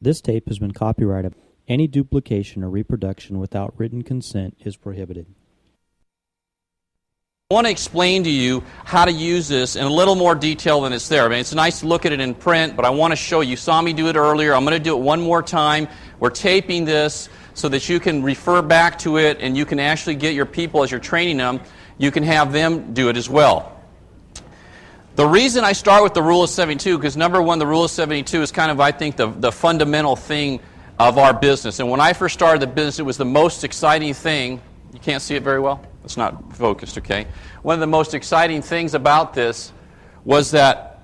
This tape has been copyrighted. Any duplication or reproduction without written consent is prohibited. I want to explain to you how to use this in a little more detail than it's there. I mean, it's nice to look at it in print, but I want to show you. You saw me do it earlier. I'm going to do it one more time. We're taping this so that you can refer back to it and you can actually get your people, as you're training them, you can have them do it as well. The reason I start with the Rule of 72, because number one, the Rule of 72 is kind of, I think, the fundamental thing of our business. And when I first started the business, it was the most exciting thing. You can't see it very well? It's not focused, okay? One of the most exciting things about this was that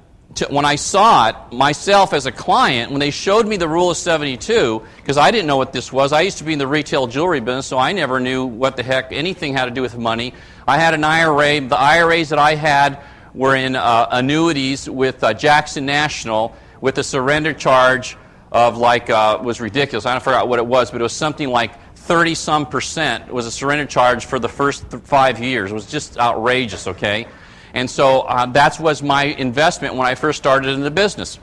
when I saw it, myself as a client, when they showed me the Rule of 72, because I didn't know what this was. I used to be in the retail jewelry business, so I never knew what the heck anything had to do with money. I had an IRA. The IRAs that I had were in annuities with Jackson National with a surrender charge of was ridiculous. I forgot what it was, but it was something like 30-some% was a surrender charge for the first 5 years. It was just outrageous, okay? And so that was my investment when I first started in the business.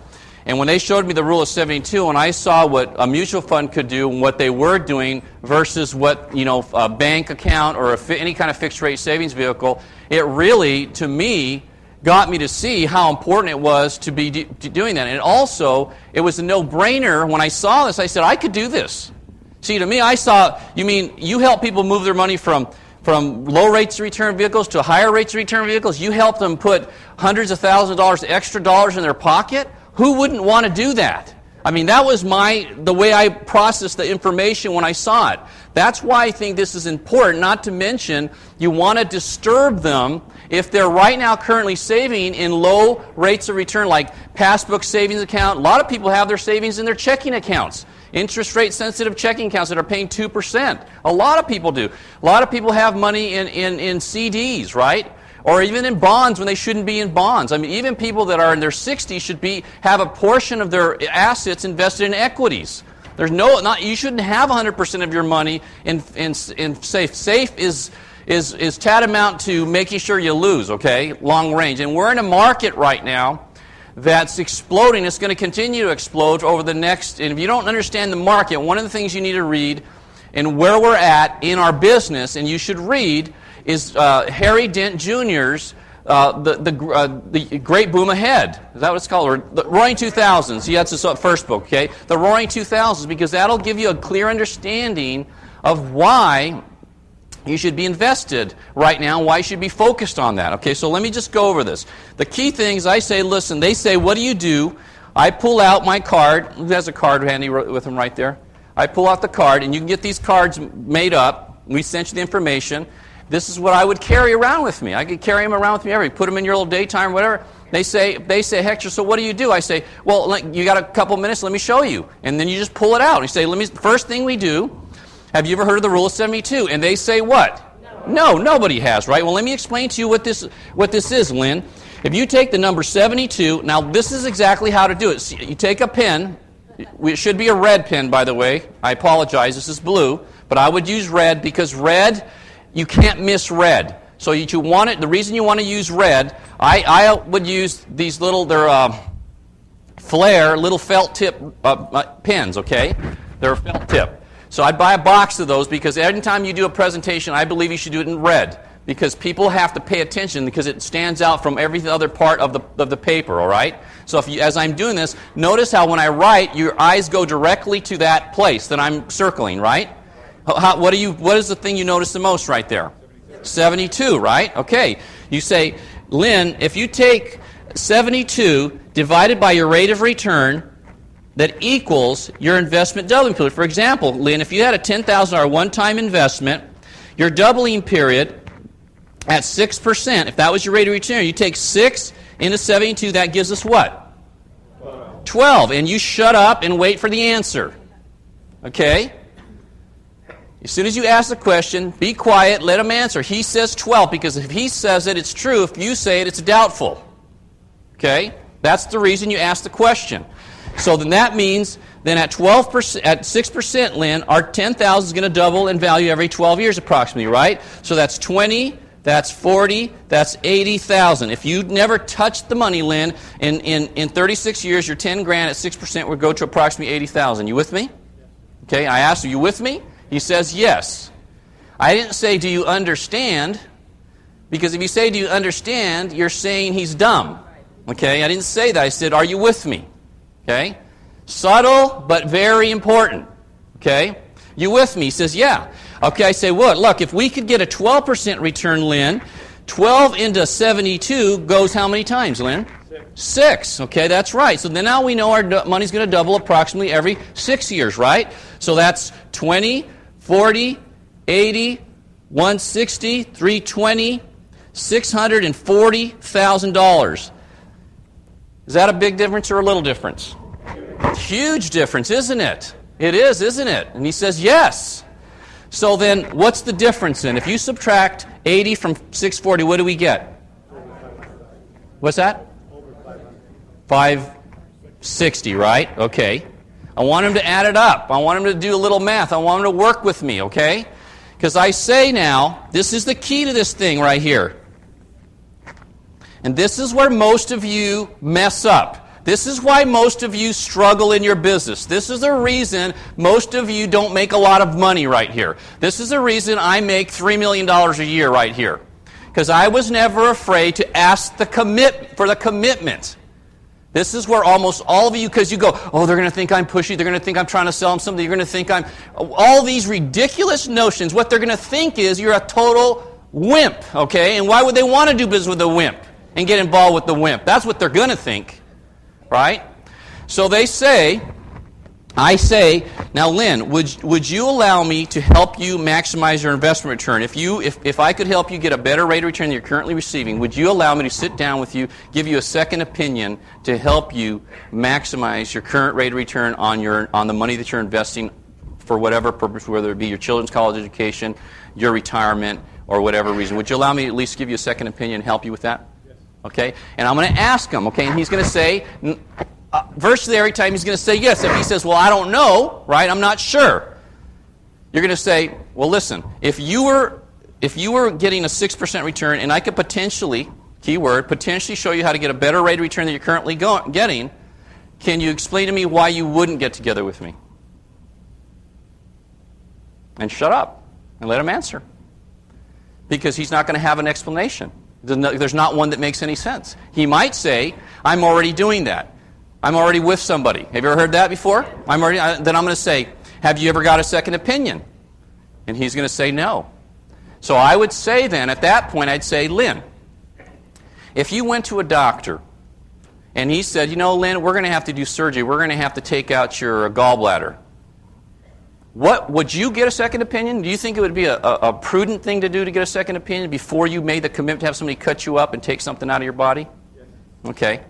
And when they showed me the Rule of 72, and I saw what a mutual fund could do and what they were doing versus what, a bank account or any kind of fixed rate savings vehicle, it really, to me, got me to see how important it was to be doing that. And also, it was a no-brainer. When I saw this, I said, I could do this. See, to me, I saw, you help people move their money from low rates of return vehicles to higher rates of return vehicles. You help them put hundreds of thousands of dollars, extra dollars in their pocket. Who wouldn't want to do that? I mean, that was the way I processed the information when I saw it. That's why I think this is important, not to mention you want to disturb them if they're right now currently saving in low rates of return, like passbook savings account. A lot of people have their savings in their checking accounts. Interest rate sensitive checking accounts that are paying 2%. A lot of people do. A lot of people have money in CDs, right? Or even in bonds when they shouldn't be in bonds. I mean, even people that are in their 60s should have a portion of their assets invested in equities. You shouldn't have 100% of your money in safe. Safe is tantamount to making sure you lose, okay? Long range. And we're in a market right now that's exploding. It's going to continue to explode over the next, and if you don't understand the market, one of the things you need to read and where we're at in our business, and you should read, is Harry Dent Jr.'s the Great Boom Ahead. Is that what it's called? Or the Roaring 2000s. That's his first book, okay? The Roaring 2000s, because that'll give you a clear understanding of why you should be invested right now, why you should be focused on that. Okay, so let me just go over this. The key things, I say, listen, they say, what do you do? I pull out my card. Who has a card handy with him right there? I pull out the card, and you can get these cards made up. We sent you the information. This is what I would carry around with me. I could carry them around with me every. Put them in your little daytime, whatever. They say, Hector, so what do you do? I say, well, you got a couple minutes, let me show you. And then you just pull it out. You say, first thing we do, have you ever heard of the Rule of 72? And they say what? No, nobody has, right? Well, let me explain to you what this is, Lynn. If you take the number 72, now this is exactly how to do it. See, you take a pen. It should be a red pen, by the way. I apologize, this is blue. But I would use red because red, you can't miss red. So you want it. The reason you want to use red, I would use these they're Flair little felt tip pens, okay? They're felt tip. So I'd buy a box of those because every time you do a presentation, I believe you should do it in red because people have to pay attention because it stands out from every other part of the paper, all right? So as I'm doing this, notice how when I write, your eyes go directly to that place that I'm circling, right? What is the thing you notice the most right there? 72, right? Okay. You say, Lynn, if you take 72 divided by your rate of return, that equals your investment doubling period. For example, Lynn, if you had a $10,000 one-time investment, your doubling period at 6%, if that was your rate of return, you take 6 into 72, that gives us what? 12. And you shut up and wait for the answer. Okay? As soon as you ask the question, be quiet, let him answer. He says 12, because if he says it, it's true. If you say it, it's doubtful. Okay? That's the reason you ask the question. So then that means then at 12%, at 6%, Lynn, our 10,000 is going to double in value every 12 years approximately, right? So that's 20 that's 40, that's 80,000. If you never touched the money, Lynn, in 36 years, your 10 grand at 6% would go to approximately 80,000. You with me? Okay, I asked, are you with me? He says yes. I didn't say, do you understand? Because if you say, do you understand, you're saying he's dumb. Okay, I didn't say that. I said, are you with me? Okay, subtle but very important. Okay, you with me? He says, yeah. Okay, I say, what? Look, if we could get a 12% return, Lynn, 12 into 72 goes how many times, Lynn? 6. Okay, that's right. So then now we know our money's going to double approximately every 6 years, right? So that's 20, 40, 80, 160, 320, $640,000. Is that a big difference or a little difference? Huge difference, isn't it? It is, isn't it? And he says, yes. So then, what's the difference then? If you subtract 80 from 640, what do we get? What's that? 560, right? Okay. I want him to add it up. I want him to do a little math. I want him to work with me, okay? Because I say now, this is the key to this thing right here. And this is where most of you mess up. This is why most of you struggle in your business. This is the reason most of you don't make a lot of money right here. This is the reason I make $3 million a year right here. Because I was never afraid to ask for the commitment. This is where almost all of you, because you go, oh, they're going to think I'm pushy. They're going to think I'm trying to sell them something. You're going to think I'm... All these ridiculous notions, what they're going to think is you're a total wimp, okay? And why would they want to do business with a wimp and get involved with the wimp? That's what they're going to think. Right? So I say, now Lynn, would you allow me to help you maximize your investment return? If I could help you get a better rate of return than you're currently receiving, would you allow me to sit down with you, give you a second opinion to help you maximize your current rate of return on the money that you're investing for whatever purpose, whether it be your children's college education, your retirement, or whatever reason? Would you allow me to at least give you a second opinion and help you with that? Okay, and I'm going to ask him, okay, and he's going to say, virtually every time he's going to say yes. If he says, well, I don't know, right, I'm not sure, you're going to say, well, listen, if you were getting a 6% return and I could potentially, keyword, potentially show you how to get a better rate of return than you're currently getting, can you explain to me why you wouldn't get together with me? And shut up and let him answer. Because he's not going to have an explanation. There's not one that makes any sense. He might say, I'm already doing that. I'm already with somebody. Have you ever heard that before? Then I'm going to say, have you ever got a second opinion? And he's going to say no. So I would say then, at that point, I'd say, Lynn, if you went to a doctor and he said, you know, Lynn, we're going to have to do surgery. We're going to have to take out your gallbladder. What would you get a second opinion? Do you think it would be a prudent thing to do to get a second opinion before you made the commitment to have somebody cut you up and take something out of your body? Yes. Okay.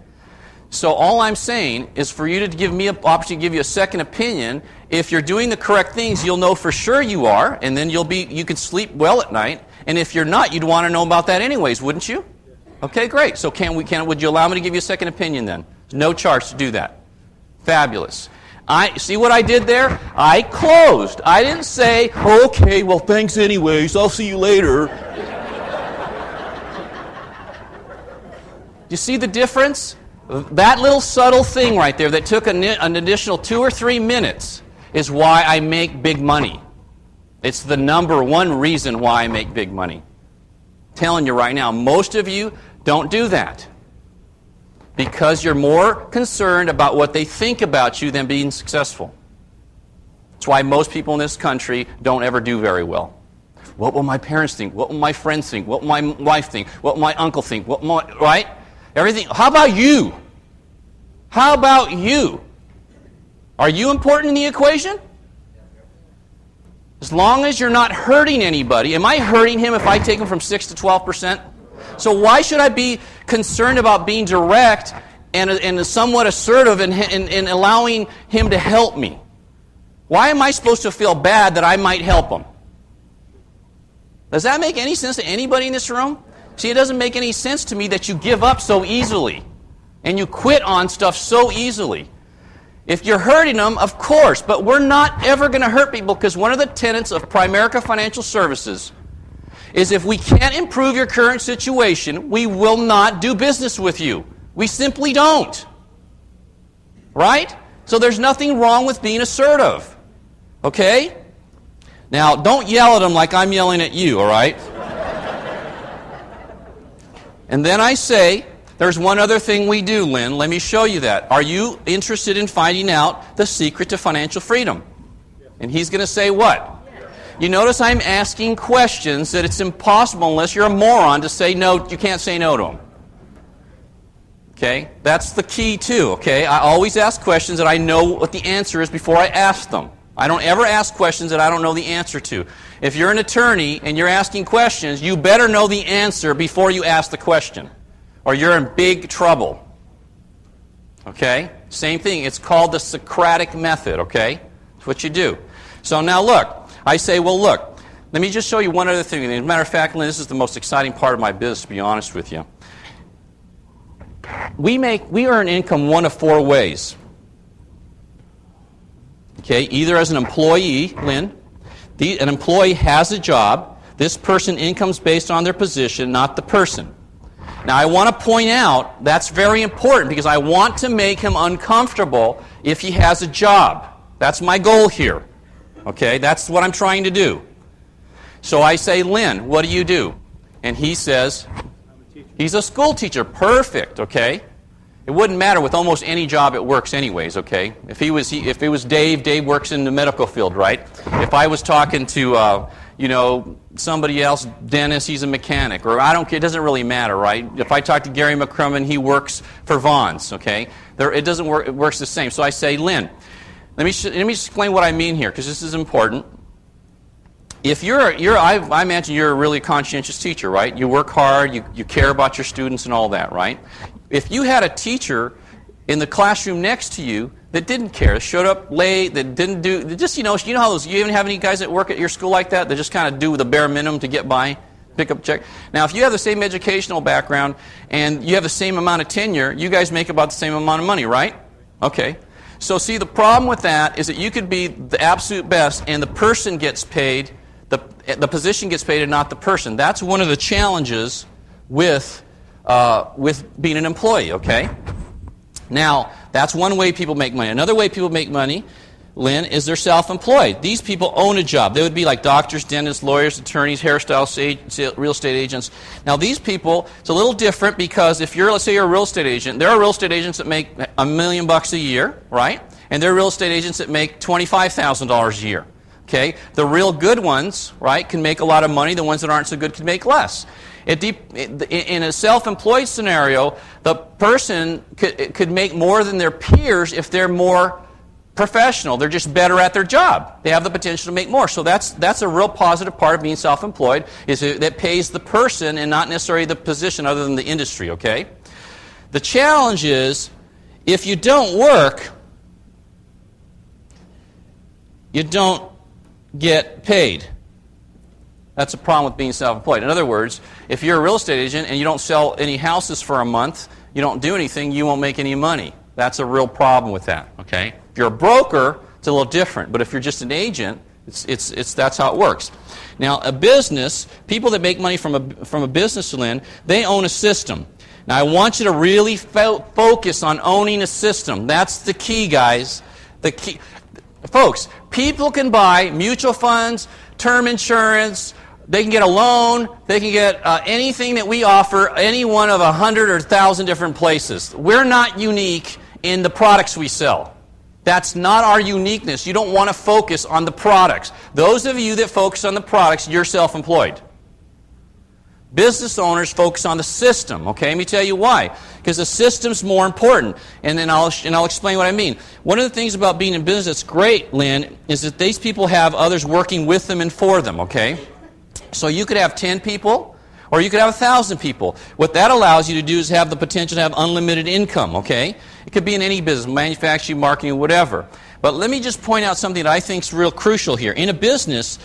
So all I'm saying is for you to give me an opportunity to give you a second opinion. If you're doing the correct things, you'll know for sure you are, and then you can sleep well at night. And if you're not, you'd want to know about that anyways, wouldn't you? Yes. Okay, great. So would you allow me to give you a second opinion then? There's no charge to do that. Fabulous. See what I did there? I closed. I didn't say, okay, well, thanks anyways. I'll see you later. Do you see the difference? That little subtle thing right there that took an additional 2 or 3 minutes is why I make big money. It's the number one reason why I make big money. I'm telling you right now, most of you don't do that. Because you're more concerned about what they think about you than being successful. That's why most people in this country don't ever do very well. What will my parents think? What will my friends think? What will my wife think? What will my uncle think? Right? Everything. How about you? How about you? Are you important in the equation? As long as you're not hurting anybody. Am I hurting him if I take him from 6 to 12%? So why should I be concerned about being direct and somewhat assertive and allowing him to help me? Why am I supposed to feel bad that I might help him? Does that make any sense to anybody in this room? See, it doesn't make any sense to me that you give up so easily and you quit on stuff so easily. If you're hurting them, of course, but we're not ever going to hurt people because one of the tenets of Primerica Financial Services is if we can't improve your current situation, we will not do business with you. We simply don't. Right? So there's nothing wrong with being assertive. Okay? Now, don't yell at them like I'm yelling at you, all right? And then I say, there's one other thing we do, Lynn. Let me show you that. Are you interested in finding out the secret to financial freedom? And he's going to say what? You notice I'm asking questions that it's impossible, unless you're a moron, to say no. You can't say no to them. Okay? That's the key, too. Okay? I always ask questions that I know what the answer is before I ask them. I don't ever ask questions that I don't know the answer to. If you're an attorney and you're asking questions, you better know the answer before you ask the question, or you're in big trouble. Okay? Same thing. It's called the Socratic method, okay? That's what you do. So now look. I say, well, look, let me just show you one other thing. As a matter of fact, Lynn, this is the most exciting part of my business, to be honest with you. We earn income one of four ways. Okay, either as an employee, Lynn, an employee has a job. This person income's based on their position, not the person. Now, I want to point out that's very important because I want to make him uncomfortable if he has a job. That's my goal here. Okay, that's what I'm trying to do. So I say, Lynn, what do you do? And he says, he's a school teacher. Perfect, okay? It wouldn't matter with almost any job it works anyways, okay? If it was Dave works in the medical field, right? If I was talking to, somebody else, Dennis, he's a mechanic. Or I don't care, it doesn't really matter, right? If I talk to Gary McCrummon, he works for Vaughn's, okay? It doesn't work, it works the same. So I say, Lynn, let me explain what I mean here, because this is important. If I imagine you're a really conscientious teacher, right? You work hard, you care about your students and all that, right? If you had a teacher in the classroom next to you that didn't care, showed up late, that didn't do, just, you know how those, you even have any guys that work at your school like that just kind of do the bare minimum to get by, pick up a check? Now, if you have the same educational background and you have the same amount of tenure, you guys make about the same amount of money, right? Okay. So see, the problem with that is that you could be the absolute best and the person gets paid, the position gets paid and not the person. That's one of the challenges with being an employee, okay? Now, that's one way people make money. Another way people make money, Lynn, is they're self-employed. These people own a job. They would be like doctors, dentists, lawyers, attorneys, hairstylists, real estate agents. Now, these people, it's a little different because if you're, let's say you're a real estate agent, there are real estate agents that make $1 million a year, right? And there are real estate agents that make $25,000 a year. Okay? The real good ones, right, can make a lot of money. The ones that aren't so good can make less. In a self-employed scenario, the person could make more than their peers if they're more professional. They're just better at their job. They have the potential to make more. So that's a real positive part of being self-employed, is that pays the person and not necessarily the position other than the industry, okay? The challenge is, if you don't work, you don't get paid. That's a problem with being self-employed. In other words, if you're a real estate agent and you don't sell any houses for a month, you don't do anything, you won't make any money. That's a real problem with that, okay? If you're a broker, it's a little different. But if you're just an agent, that's how it works. Now, a business, people that make money from a business, Lynn, they own a system. Now, I want you to really focus on owning a system. That's the key, guys. The key. Folks, people can buy mutual funds, term insurance, they can get a loan, they can get anything that we offer, any one of 100 or 1,000 different places. We're not unique in the products we sell. That's not our uniqueness. You don't want to focus on the products. Those of you that focus on the products, you're self-employed. Business owners focus on the system, okay? Let me tell you why. Because the system's more important. And then I'll explain what I mean. One of the things about being in business that's great, Lynn, is that these people have others working with them and for them, okay? So you could have 10 people, or you could have 1,000 people. What that allows you to do is have the potential to have unlimited income, okay? It could be in any business, manufacturing, marketing, whatever. But let me just point out something that I think is real crucial here. In a business,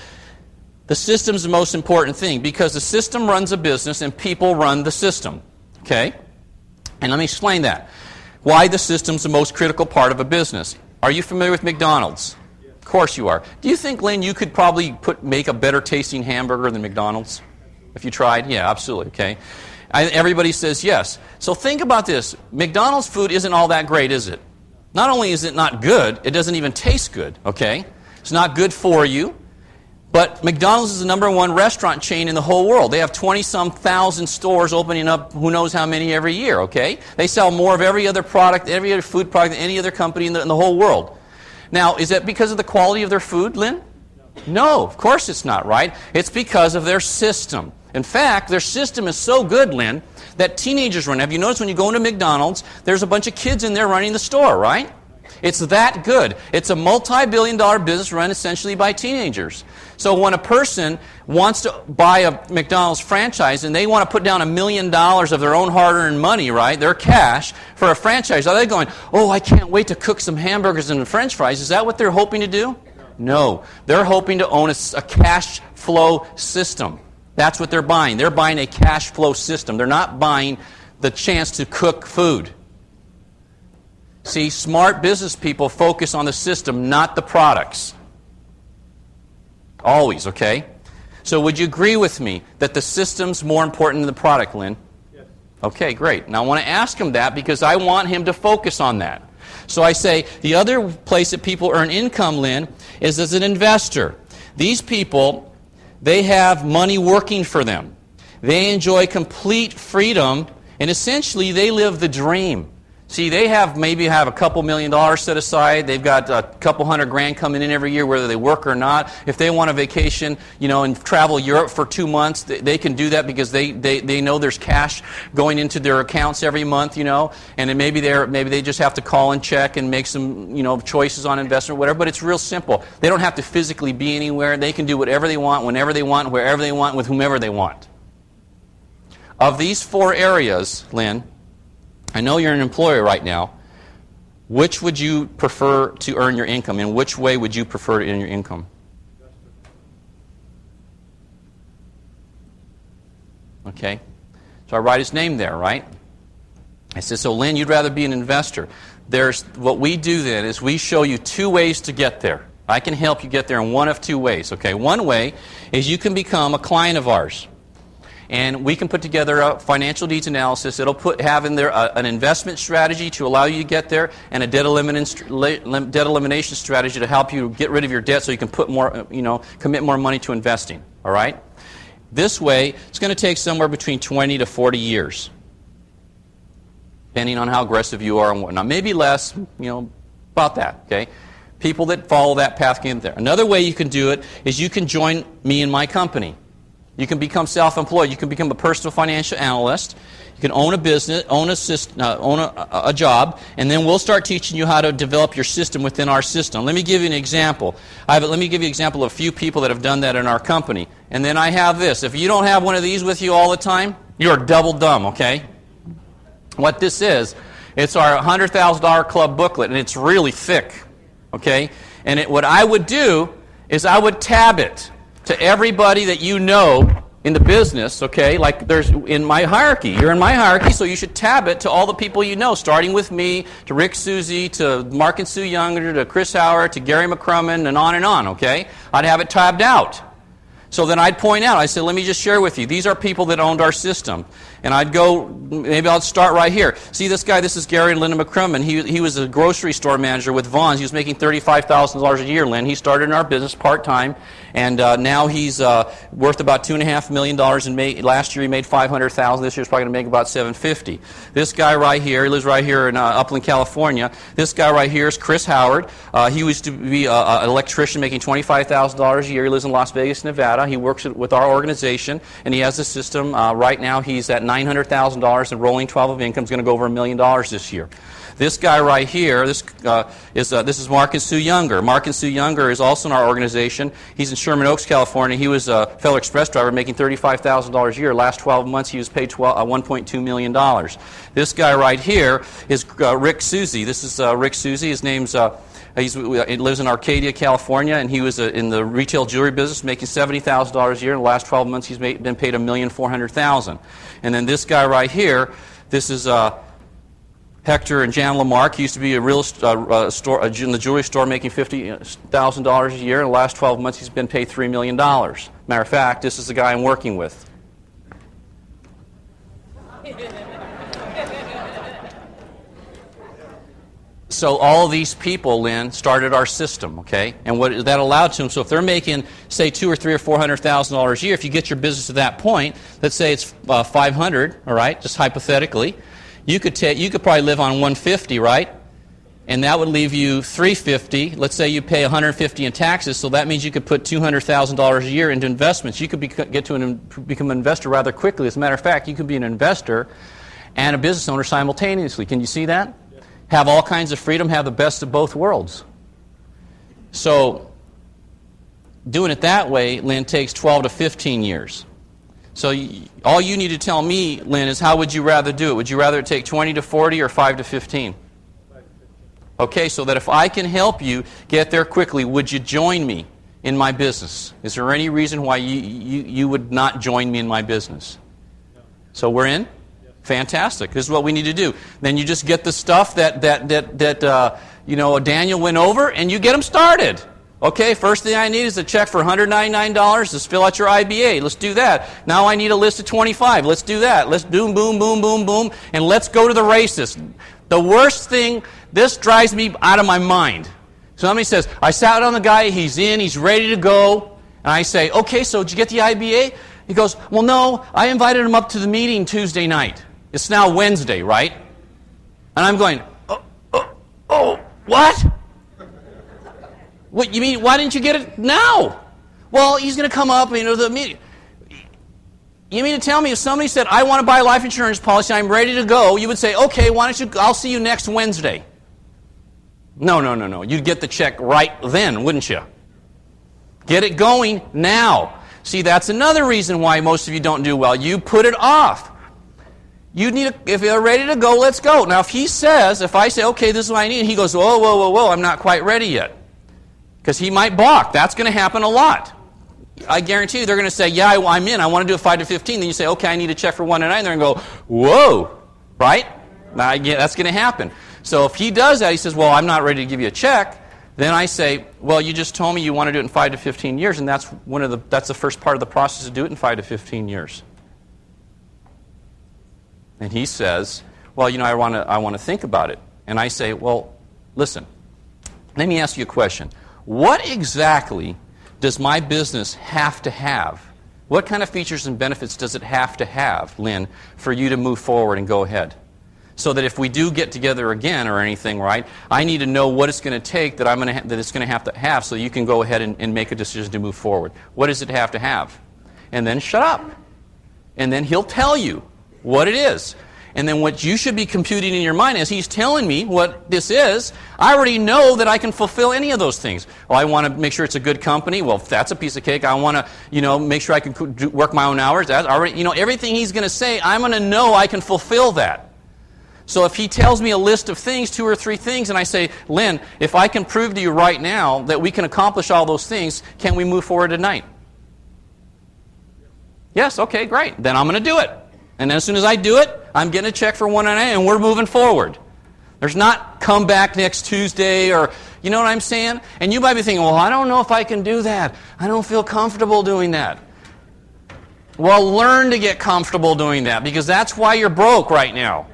the system is the most important thing because the system runs a business and people run the system, okay? And let me explain that. Why the system's the most critical part of a business. Are you familiar with McDonald's? Of course you are. Do you think, Lynn, you could probably make a better tasting hamburger than McDonald's? If you tried? Yeah, absolutely, okay. Everybody says yes. So think about this. McDonald's food isn't all that great, is it? Not only is it not good, it doesn't even taste good, okay? It's not good for you. But McDonald's is the #1 restaurant chain in the whole world. They have 20-some thousand stores opening up, who knows how many every year, okay? They sell more of every other product, every other food product than any other company in the whole world. Now, is that because of the quality of their food, Lynn? No, of course it's not, right? It's because of their system. In fact, their system is so good, Lynn, that teenagers run. Have you noticed when you go into McDonald's, there's a bunch of kids in there running the store, right? It's that good. It's a multi-billion-dollar business run essentially by teenagers. So when a person wants to buy a McDonald's franchise and they want to put down $1 million of their own hard-earned money, right, their cash, for a franchise, are they going, oh, I can't wait to cook some hamburgers and french fries? Is that what they're hoping to do? No. They're hoping to own a cash flow system. That's what they're buying. They're buying a cash flow system. They're not buying the chance to cook food. See, smart business people focus on the system, not the products. Always, okay? So would you agree with me that the system's more important than the product, Lynn? Yes. Okay, great. Now I want to ask him that because I want him to focus on that. So I say the other place that people earn income, Lynn, is as an investor. These people, they have money working for them. They enjoy complete freedom, and essentially they live the dream. See, they maybe have a couple $1 million set aside. They've got a couple $100,000 coming in every year, whether they work or not. If they want a vacation, and travel Europe for 2 months, they can do that because they know there's cash going into their accounts every month, and then maybe they just have to call and check and make some, choices on investment, whatever. But it's real simple. They don't have to physically be anywhere. They can do whatever they want, whenever they want, wherever they want, with whomever they want. Of these 4 areas, Lynn, I know you're an employer right now. Which would you prefer to earn your income? In which way would you prefer to earn your income? Okay. So I write his name there, right? I said, so Lynn, you'd rather be an investor. What we do then is we show you 2 ways to get there. I can help you get there in one of 2 ways. Okay. One way is you can become a client of ours. And we can put together a financial needs analysis. It'll have in there an investment strategy to allow you to get there, and a debt elimination strategy to help you get rid of your debt so you can put more, commit more money to investing. All right. This way, it's going to take somewhere between 20 to 40 years, depending on how aggressive you are and whatnot. Maybe less, about that. Okay. People that follow that path can get there. Another way you can do it is you can join me in my company. You can become self-employed. You can become a personal financial analyst. You can own a business, own a job, and then we'll start teaching you how to develop your system within our system. Let me give you an example. Let me give you an example of a few people that have done that in our company. And then I have this. If you don't have one of these with you all the time, you're double dumb, okay? What this is, it's our $100,000 club booklet, and it's really thick, okay? And what I would do is I would tab it to everybody that you know in the business, okay? Like there's in my hierarchy. You're in my hierarchy, so you should tab it to all the people you know, starting with me, to Rick Susie, to Mark and Sue Younger, to Chris Howard, to Gary McCrummon, and on, okay? I'd have it tabbed out. So then I'd point out, I said, let me just share with you. These are people that owned our system. And I'd go, maybe I'll start right here. See this guy, this is Gary and Linda McCrummon. He was a grocery store manager with Vons. He was making $35,000 a year, Lynn. He started in our business part-time. And now he's worth about $2.5 million. Last year he made $500,000. This year he's probably going to make about $750,000. This guy right here, he lives right here in Upland, California. This guy right here is Chris Howard. He used to be an electrician making $25,000 a year. He lives in Las Vegas, Nevada. He works with our organization, and he has a system. Right now he's at $900,000 in rolling 12 of income. Is going to go over $1 million this year. This guy right here, this is Mark and Sue Younger. Mark and Sue Younger is also in our organization. He's in Sherman Oaks, California. He was a fellow express driver making $35,000 a year. Last 12 months he was paid $1.2 million. This guy right here is Rick Susie. This is Rick Susie. His name's he lives in Arcadia, California, and he was in the retail jewelry business, making $70,000 a year. In the last 12 months, he's been paid $1,400,000. And then this guy right here, this is Hector and Jan Lamarck. He used to be a real store in the jewelry store, making $50,000 a year. In the last 12 months, he's been paid $3 million. Matter of fact, this is the guy I'm working with. So all of these people, Lynn, started our system, okay? And what that allowed to them, so if they're making, say, $200,000 or $300,000 or $400,000 a year, if you get your business to that point, let's say it's 500, all right, just hypothetically, you could probably live on 150, right? And that would leave you 350. Let's say you pay 150 in taxes, so that means you could put $200,000 a year into investments. You could become an investor rather quickly. As a matter of fact, you could be an investor and a business owner simultaneously. Can you see that? Have all kinds of freedom, have the best of both worlds. So doing it that way, Lynn, takes 12 to 15 years. So all you need to tell me, Lynn, is how would you rather do it? Would you rather it take 20 to 40 or 5 to 15? Okay, so that if I can help you get there quickly, would you join me in my business? Is there any reason why you would not join me in my business? So we're in? Fantastic. This is what we need to do. Then you just get the stuff that Daniel went over, and you get them started. Okay, first thing I need is a check for $199. Let's fill out your IBA. Let's do that. Now I need a list of 25. Let's do that. Let's boom, boom, boom, boom, boom, and let's go to the races. The worst thing, this drives me out of my mind. Somebody says, I sat on the guy, he's in, he's ready to go, and I say, okay, so did you get the IBA? He goes, well, no, I invited him up to the meeting Tuesday night. It's now Wednesday, right? And I'm going, what? What, you mean, why didn't you get it now? Well, he's going to come up, the meeting. You mean to tell me if somebody said, I want to buy a life insurance policy, I'm ready to go, you would say, okay, why don't you, I'll see you next Wednesday. No. You'd get the check right then, wouldn't you? Get it going now. See, that's another reason why most of you don't do well. You put it off. If you're ready to go, let's go. Now, if I say, okay, this is what I need, and he goes, whoa, I'm not quite ready yet. Because he might balk. That's going to happen a lot. I guarantee you they're going to say, yeah, I'm in. I want to do a 5 to 15. Then you say, okay, I need a check for 1 to 9. They're going to go, whoa, right? Now, that's going to happen. So if he does that, he says, well, I'm not ready to give you a check. Then I say, well, you just told me you want to do it in 5 to 15 years, and that's the first part of the process to do it in 5 to 15 years. And he says, well, I want to think about it. And I say, well, listen, let me ask you a question. What exactly does my business have to have? What kind of features and benefits does it have to have, Lynn, for you to move forward and go ahead? So that if we do get together again or anything, right, I need to know what it's going to take that it's going to have so you can go ahead and make a decision to move forward. What does it have to have? And then shut up. And then he'll tell you what it is. And then what you should be computing in your mind is, he's telling me what this is. I already know that I can fulfill any of those things. Well, I want to make sure it's a good company. Well, if that's a piece of cake. I want to, make sure I can work my own hours. That's already, everything he's going to say, I'm going to know I can fulfill that. So if he tells me a list of things, 2 or 3 things, and I say, Lynn, if I can prove to you right now that we can accomplish all those things, can we move forward tonight? Yes, okay, great. Then I'm going to do it. And as soon as I do it, I'm getting a check for 1 to 9, and we're moving forward. There's not come back next Tuesday, or, you know what I'm saying? And you might be thinking, well, I don't know if I can do that. I don't feel comfortable doing that. Well, learn to get comfortable doing that, because that's why you're broke right now.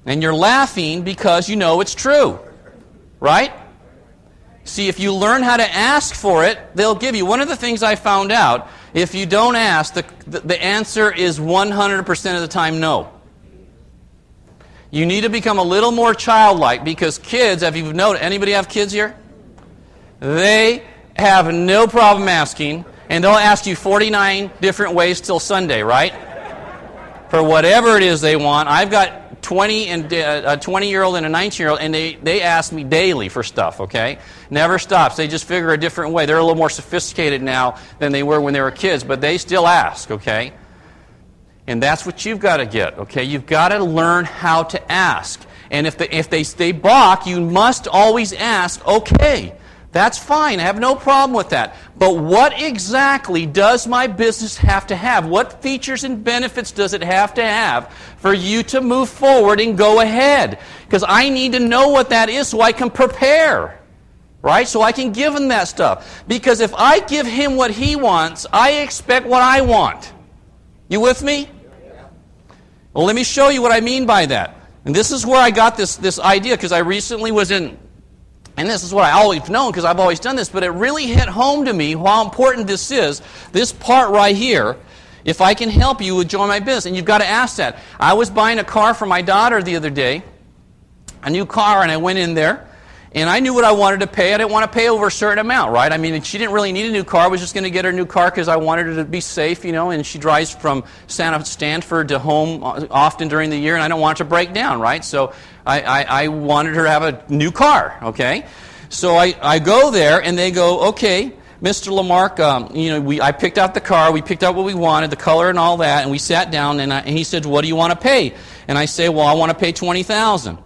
And you're laughing because you know it's true. Right? See, if you learn how to ask for it, they'll give you. One of the things I found out, if you don't ask, the answer is 100% of the time no. You need to become a little more childlike, because kids, have you noticed, anybody have kids here? They have no problem asking, and they'll ask you 49 different ways till Sunday, right? For whatever it is they want. I've got a 20-year-old and a 19-year-old, and they ask me daily for stuff, okay? Never stops. They just figure a different way. They're a little more sophisticated now than they were when they were kids, but they still ask, okay? And that's what you've got to get, okay? You've got to learn how to ask. And if they balk, you must always ask, okay, that's fine. I have no problem with that. But what exactly does my business have to have? What features and benefits does it have to have for you to move forward and go ahead? Because I need to know what that is so I can prepare, right? So I can give him that stuff. Because if I give him what he wants, I expect what I want. You with me? Well, let me show you what I mean by that. And this is where I got this idea, because I recently was in, and this is what I always known because I've always done this, but it really hit home to me how important this is, this part right here. If I can help you with join my business, and you've got to ask that. I was buying a car for my daughter the other day, a new car, and I went in there, and I knew what I wanted to pay. I didn't want to pay over a certain amount, right? I mean, she didn't really need a new car. I was just going to get her a new car because I wanted her to be safe, and she drives from Stanford to home often during the year, and I don't want it to break down, right? So I wanted her to have a new car, okay? So I go there, and they go, okay, Mr. Lamarck, I picked out the car, we picked out what we wanted, the color and all that, and we sat down, and he said, what do you want to pay? And I say, well, I want to pay $20,000.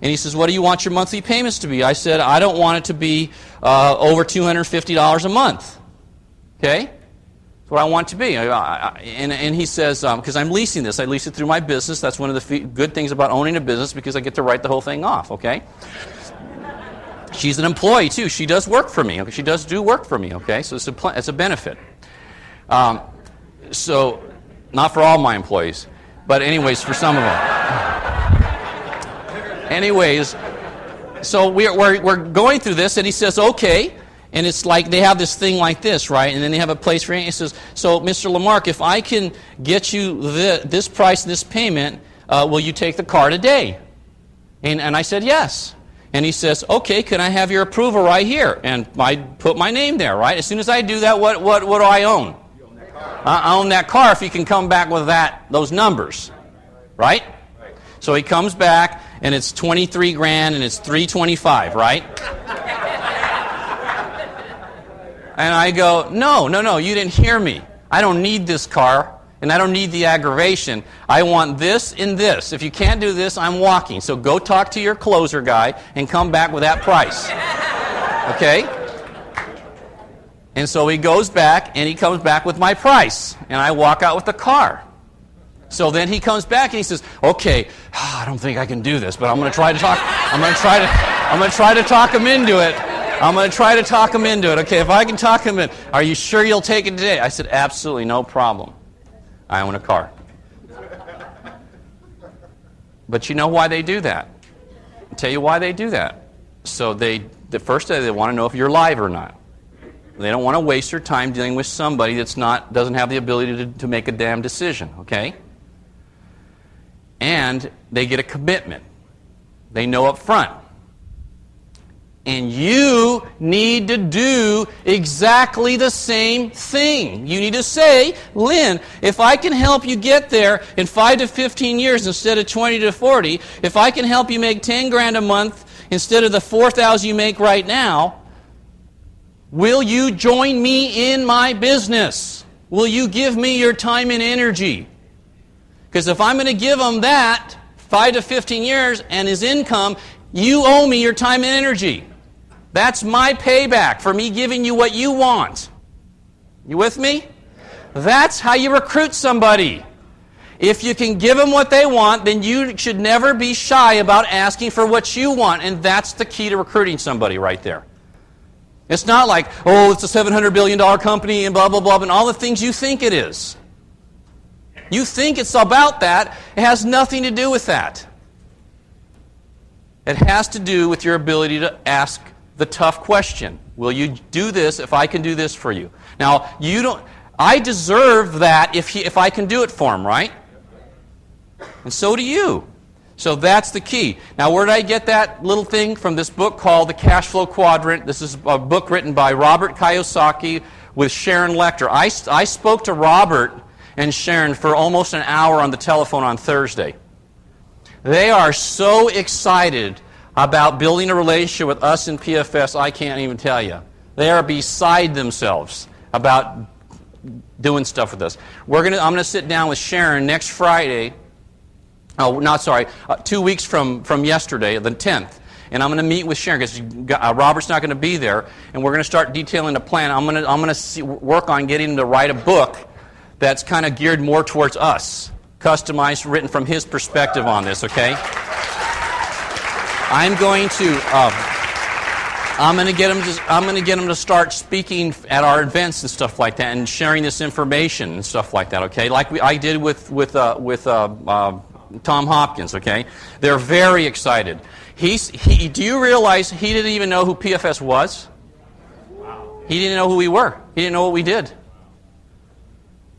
And he says, what do you want your monthly payments to be? I said, I don't want it to be over $250 a month. Okay? That's what I want it to be. And he says, because I'm leasing this. I lease it through my business. That's one of the good things about owning a business, because I get to write the whole thing off. Okay? She's an employee, too. She does work for me. Okay? She does do work for me. Okay? So it's a benefit. So, not for all my employees. But anyways, for some of them. Anyways, so we're going through this, and he says, okay, and it's like they have this thing like this, right? And then they have a place for it. He says, so, Mr. Lamarck, if I can get you this price, this payment, will you take the car today? And I said, yes. And he says, okay, can I have your approval right here? And I put my name there, right? As soon as I do that, what do I own? You own that car. I own that car if he can come back with those numbers, right? So he comes back, and it's $23,000, and it's $325,000, right? And I go, no, you didn't hear me. I don't need this car, and I don't need the aggravation. I want this and this. If you can't do this, I'm walking. So go talk to your closer guy and come back with that price. Okay? And so he goes back, and he comes back with my price, and I walk out with the car. So then he comes back and he says, okay, I don't think I can do this, but I'm going to try to talk. I'm going to try to talk him into it. I'm going to try to talk him into it. Okay, if I can talk him in, are you sure you'll take it today? I said, absolutely, no problem. I own a car. But you know why they do that? I'll tell you why they do that. So the first day they want to know if you're live or not. They don't want to waste their time dealing with somebody doesn't have the ability to make a damn decision, okay? And they get a commitment. They know up front. And you need to do exactly the same thing. You need to say, Lynn, if I can help you get there in 5 to 15 years instead of 20 to 40, if I can help you make $10,000 a month instead of the $4,000 you make right now, will you join me in my business? Will you give me your time and energy? Because if I'm going to give him that, 5 to 15 years, and his income, you owe me your time and energy. That's my payback for me giving you what you want. You with me? That's how you recruit somebody. If you can give them what they want, then you should never be shy about asking for what you want, and that's the key to recruiting somebody right there. It's not like, oh, it's a $700 billion company and blah, blah, blah, and all the things you think it is. You think it's about that. It has nothing to do with that. It has to do with your ability to ask the tough question. Will you do this if I can do this for you? Now, I deserve that if I can do it for him, right? And so do you. So that's the key. Now, where did I get that little thing? From this book called The Cash Flow Quadrant. This is a book written by Robert Kiyosaki with Sharon Lechter. I spoke to Robert and Sharon for almost an hour on the telephone on Thursday. They are so excited about building a relationship with us in PFS, I can't even tell you. They are beside themselves about doing stuff with us. I'm going to sit down with Sharon next Friday. 2 weeks from yesterday, the 10th. And I'm going to meet with Sharon because Robert's not going to be there, and we're going to start detailing a plan. I'm going to work on getting him to write a book that's kind of geared more towards us, customized, written from his perspective on this. Okay? I'm going to get him to start speaking at our events and stuff like that, and sharing this information and stuff like that. Okay, like I did with Tom Hopkins, okay? They're very excited. Do you realize he didn't even know who PFS was? He didn't know who we were. He didn't know what we did.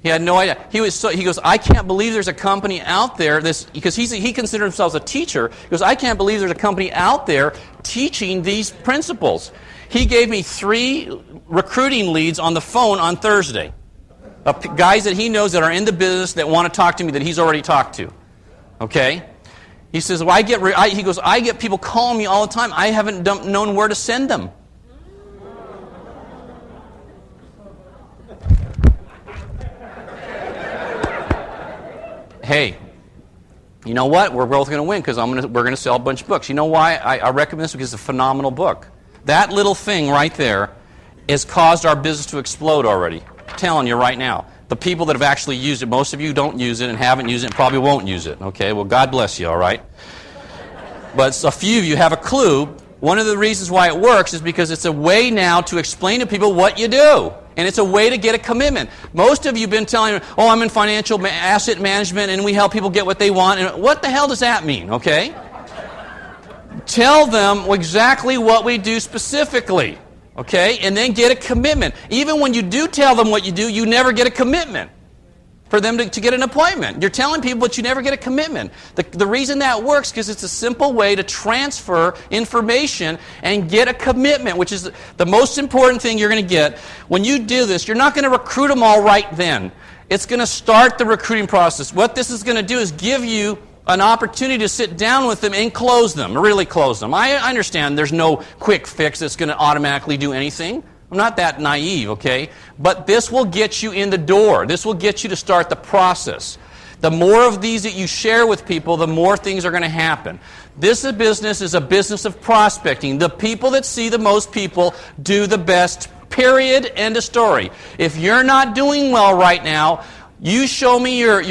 He had no idea. He goes, I can't believe there's a company out there, because he considered himself a teacher. He goes, I can't believe there's a company out there teaching these principles. He gave me 3 recruiting leads on the phone on Thursday. Guys that he knows that are in the business that want to talk to me that he's already talked to. Okay? He says, well, I get people calling me all the time. I haven't known where to send them. Hey, you know what? We're both going to win because we're going to sell a bunch of books. You know why I recommend this? Because it's a phenomenal book. That little thing right there has caused our business to explode already. I'm telling you right now. The people that have actually used it, most of you don't use it and haven't used it and probably won't use it. Okay, well, God bless you, all right? But a few of you have a clue. One of the reasons why it works is because it's a way now to explain to people what you do. And it's a way to get a commitment. Most of you have been telling me, oh, I'm in financial asset management and we help people get what they want. And what the hell does that mean, okay? Tell them exactly what we do specifically, okay? And then get a commitment. Even when you do tell them what you do, you never get a commitment for them to get an appointment. You're telling people, but you never get a commitment. The reason that works because it's a simple way to transfer information and get a commitment, which is the most important thing you're going to get. When you do this, you're not going to recruit them all right then. It's going to start the recruiting process. What this is going to do is give you an opportunity to sit down with them and close them, really close them. I understand there's no quick fix that's going to automatically do anything. I'm not that naive, okay? But this will get you in the door. This will get you to start the process. The more of these that you share with people, the more things are going to happen. This business is a business of prospecting. The people that see the most people do the best, period, end of story. If you're not doing well right now, you show me your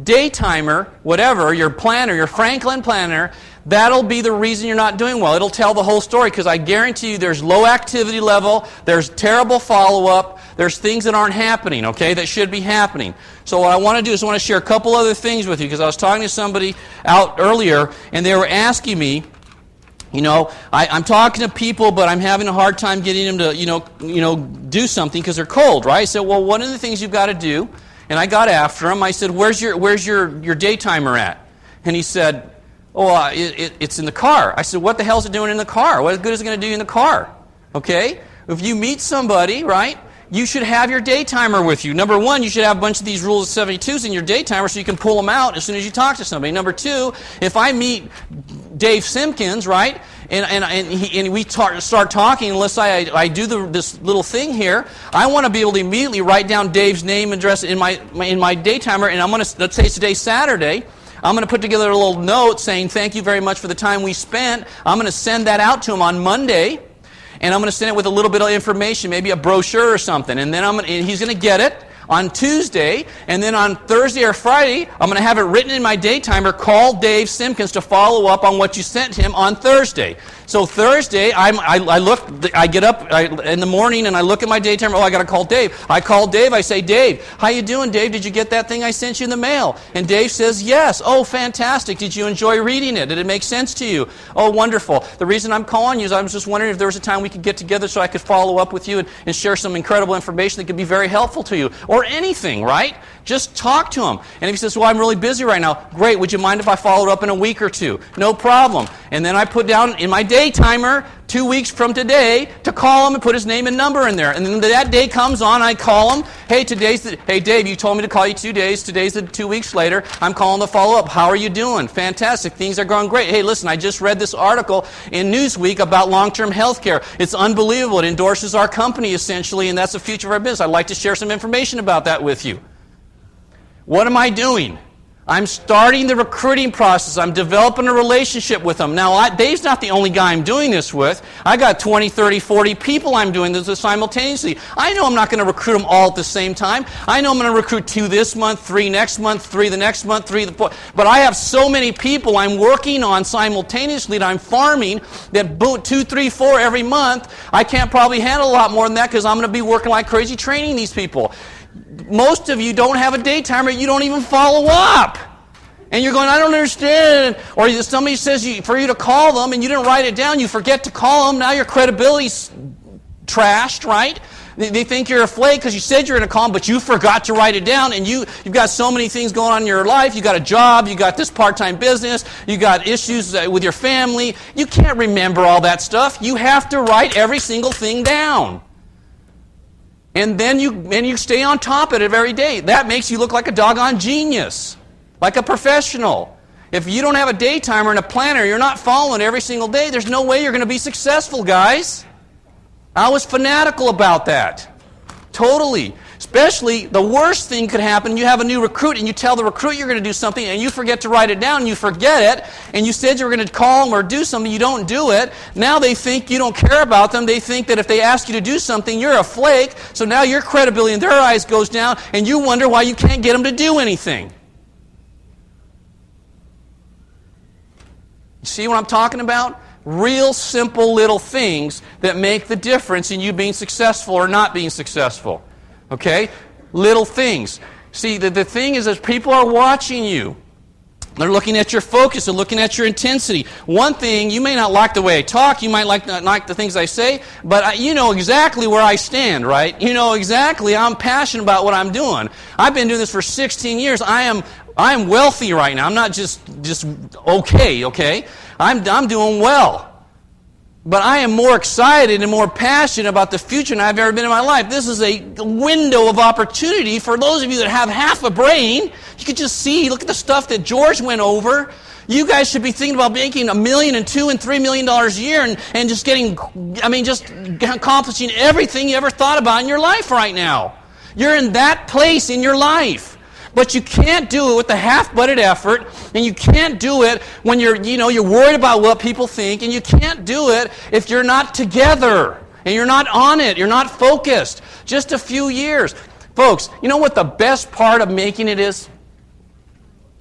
day timer, whatever, your planner, your Franklin planner. That'll be the reason you're not doing well. It'll tell the whole story because I guarantee you there's low activity level, there's terrible follow-up, there's things that aren't happening, okay, that should be happening. So what I want to do is I want to share a couple other things with you because I was talking to somebody out earlier and they were asking me, you know, I'm talking to people, but I'm having a hard time getting them to, do something because they're cold, right? I said, well, one of the things you've got to do, and I got after him. I said, where's your day timer at? And he said, oh, it's in the car. I said, what the hell is it doing in the car? What good is it going to do in the car? Okay? If you meet somebody, right, you should have your day timer with you. Number one, you should have a bunch of these rules of 72s in your day timer so you can pull them out as soon as you talk to somebody. Number two, if I meet Dave Simpkins, right, and we start talking, unless I do this little thing here, I want to be able to immediately write down Dave's name and address in my day timer, and I'm going to, let's say today's Saturday, I'm going to put together a little note saying thank you very much for the time we spent. I'm going to send that out to him on Monday, and I'm going to send it with a little bit of information, maybe a brochure or something, and then he's going to get it on Tuesday, and then on Thursday or Friday, I'm going to have it written in my day timer, call Dave Simpkins to follow up on what you sent him on Thursday. So Thursday, I get up in the morning and I look at my day timer, I got to call Dave. I call Dave, I say, Dave, how you doing, Dave? Did you get that thing I sent you in the mail? And Dave says, yes. Oh, fantastic. Did you enjoy reading it? Did it make sense to you? Oh, wonderful. The reason I'm calling you is I was just wondering if there was a time we could get together so I could follow up with you and share some incredible information that could be very helpful to you. Or anything, right? Just talk to him. And if he says, well, I'm really busy right now, great. Would you mind if I followed up in a week or two? No problem. And then I put down in my day timer 2 weeks from today to call him and put his name and number in there. And then that day comes on, I call him. Hey, hey, Dave, you told me to call you 2 days. Today's 2 weeks later. I'm calling to follow up. How are you doing? Fantastic. Things are going great. Hey, listen, I just read this article in Newsweek about long-term health care. It's unbelievable. It endorses our company, essentially, and that's the future of our business. I'd like to share some information about that with you. What am I doing? I'm starting the recruiting process. I'm developing a relationship with them. Now, Dave's not the only guy I'm doing this with. I got 20, 30, 40 people I'm doing this with simultaneously. I know I'm not going to recruit them all at the same time. I know I'm going to recruit 2 this month, 3 next month, 3 the next month, 3 the fourth. But I have so many people I'm working on simultaneously that I'm farming that 2, 3, 4 every month. I can't probably handle a lot more than that because I'm going to be working like crazy training these people. Most of you don't have a day timer. You don't even follow up. And you're going, I don't understand. Or somebody says for you to call them and you didn't write it down, you forget to call them. Now your credibility's trashed, right? They think you're a flake because you said you're going to call them, but you forgot to write it down. And you've got so many things going on in your life. You got a job. You got this part-time business. You got issues with your family. You can't remember all that stuff. You have to write every single thing down. And then you stay on top of it every day. That makes you look like a doggone genius. Like a professional. If you don't have a day timer and a planner, you're not following every single day, there's no way you're going to be successful, guys. I was fanatical about that. Totally. Especially, the worst thing could happen, you have a new recruit and you tell the recruit you're going to do something and you forget to write it down and you forget it and you said you were going to call them or do something, you don't do it. Now they think you don't care about them. They think that if they ask you to do something, you're a flake. So now your credibility in their eyes goes down and you wonder why you can't get them to do anything. See what I'm talking about? Real simple little things that make the difference in you being successful or not being successful. Okay? Little things. See, the thing is that people are watching you. They're looking at your focus. They're looking at your intensity. One thing, you may not like the way I talk. You might not like the things I say. But you know exactly where I stand, right? You know exactly I'm passionate about what I'm doing. I've been doing this for 16 years. I am wealthy right now. I'm not just okay? I'm doing well. But I am more excited and more passionate about the future than I've ever been in my life. This is a window of opportunity for those of you that have half a brain. You can just see, look at the stuff that George went over. You guys should be thinking about making $1 million and $2 and $3 million a year and just just accomplishing everything you ever thought about in your life right now. You're in that place in your life. But you can't do it with a half-butted effort, and you can't do it when you're worried about what people think, and you can't do it if you're not together, and you're not on it, you're not focused. Just a few years. Folks, you know what the best part of making it is?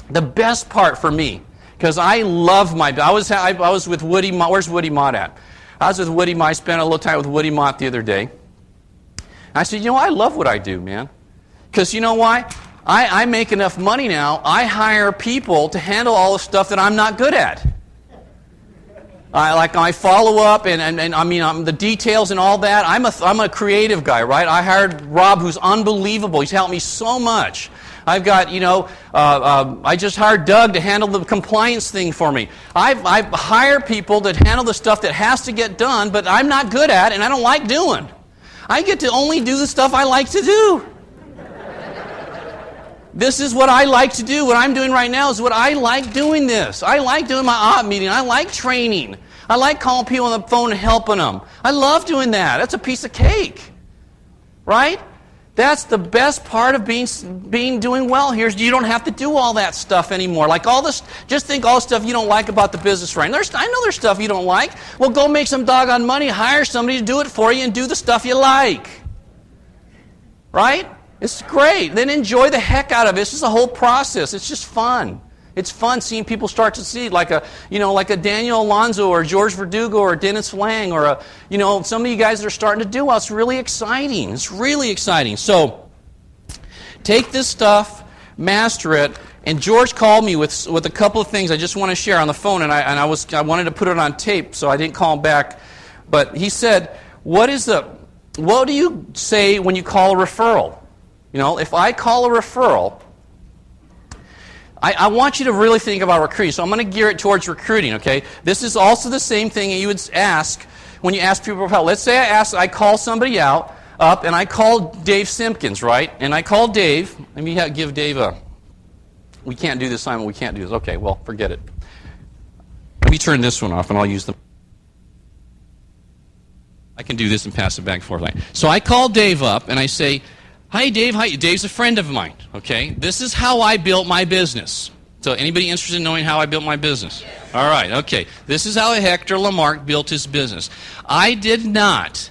The best part for me, because I love I was with Woody Mott. Where's Woody Mott at? I was with Woody Mott. I spent a little time with Woody Mott the other day. I said, I love what I do, man. Because you know why? I make enough money now, I hire people to handle all the stuff that I'm not good at. I follow up and the details and all that. I'm a creative guy, right? I hired Rob, who's unbelievable. He's helped me so much. I've got, I just hired Doug to handle the compliance thing for me. I've hired people that handle the stuff that has to get done, but I'm not good at and I don't like doing. I get to only do the stuff I like to do. This is what I like to do. What I'm doing right now is what I like doing this. I like doing my op meeting. I like training. I like calling people on the phone and helping them. I love doing that. That's a piece of cake. Right? That's the best part of doing well here is you don't have to do all that stuff anymore. Like all this, just think all the stuff you don't like about the business right now. I know there's stuff you don't like. Well, go make some doggone money, hire somebody to do it for you and do the stuff you like. Right? It's great. Then enjoy the heck out of it. It's just a whole process. It's just fun. It's fun seeing people start to see like a Daniel Alonso or George Verdugo or Dennis Lang or some of you guys that are starting to do well. It's really exciting. It's really exciting. So take this stuff, master it. And George called me with a couple of things I just want to share on the phone, and I wanted to put it on tape, so I didn't call him back. But he said, what do you say when you call a referral? If I call a referral, I want you to really think about recruiting. So I'm going to gear it towards recruiting, okay? This is also the same thing you would ask when you ask people for help. Let's say I call somebody up, and I call Dave Simpkins, right? And I call Dave. Let me give Dave we can't do this, Simon. We can't do this. Okay, well, forget it. Let me turn this one off, and I'll use I can do this and pass it back and forth. So I call Dave up, and I say, hi, Dave. Hi. Dave's a friend of mine, okay? This is how I built my business. So anybody interested in knowing how I built my business? All right, okay. This is how Hector Lamarck built his business. I did not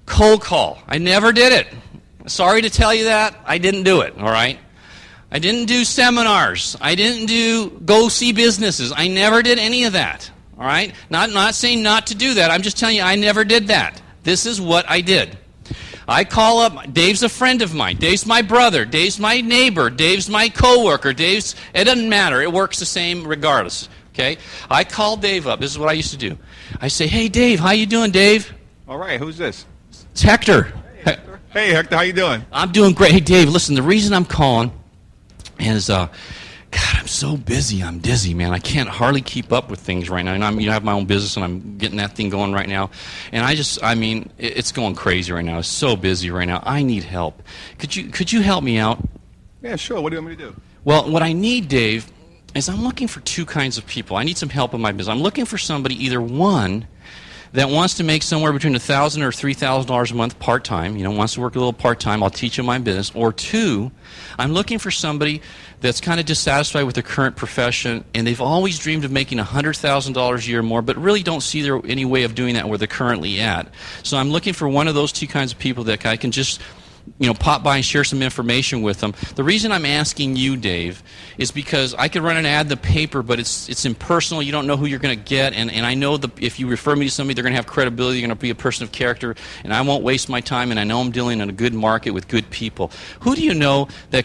cold call. I never did it. Sorry to tell you that. I didn't do it, all right? I didn't do seminars. I didn't do go see businesses. I never did any of that, all right? Not saying not to do that. I'm just telling you I never did that. This is what I did. I call up, Dave's a friend of mine. Dave's my brother. Dave's my neighbor. Dave's my coworker. It doesn't matter. It works the same regardless. Okay? I call Dave up. This is what I used to do. I say, hey, Dave, how you doing, Dave? All right, who's this? It's Hector. Hey, Hector, how you doing? I'm doing great. Hey, Dave, listen, the reason I'm calling is, God, I'm so busy. I'm dizzy, man. I can't hardly keep up with things right now. And I have my own business, and I'm getting that thing going right now. And it's going crazy right now. It's so busy right now. I need help. Could you help me out? Yeah, sure. What do you want me to do? Well, what I need, Dave, is I'm looking for two kinds of people. I need some help in my business. I'm looking for somebody, either one, that wants to make somewhere between $1,000 or $3,000 a month part-time, wants to work a little part-time, I'll teach him my business. Or two, I'm looking for somebody that's kind of dissatisfied with their current profession, and they've always dreamed of making $100,000 a year or more, but really don't see any way of doing that where they're currently at. So I'm looking for one of those two kinds of people that I can just pop by and share some information with them. The reason I'm asking you, Dave, is because I could run an ad in the paper, but it's impersonal. You don't know who you're going to get, and I know if you refer me to somebody, they're going to have credibility, they're going to be a person of character, and I won't waste my time, and I know I'm dealing in a good market with good people. Who do you know that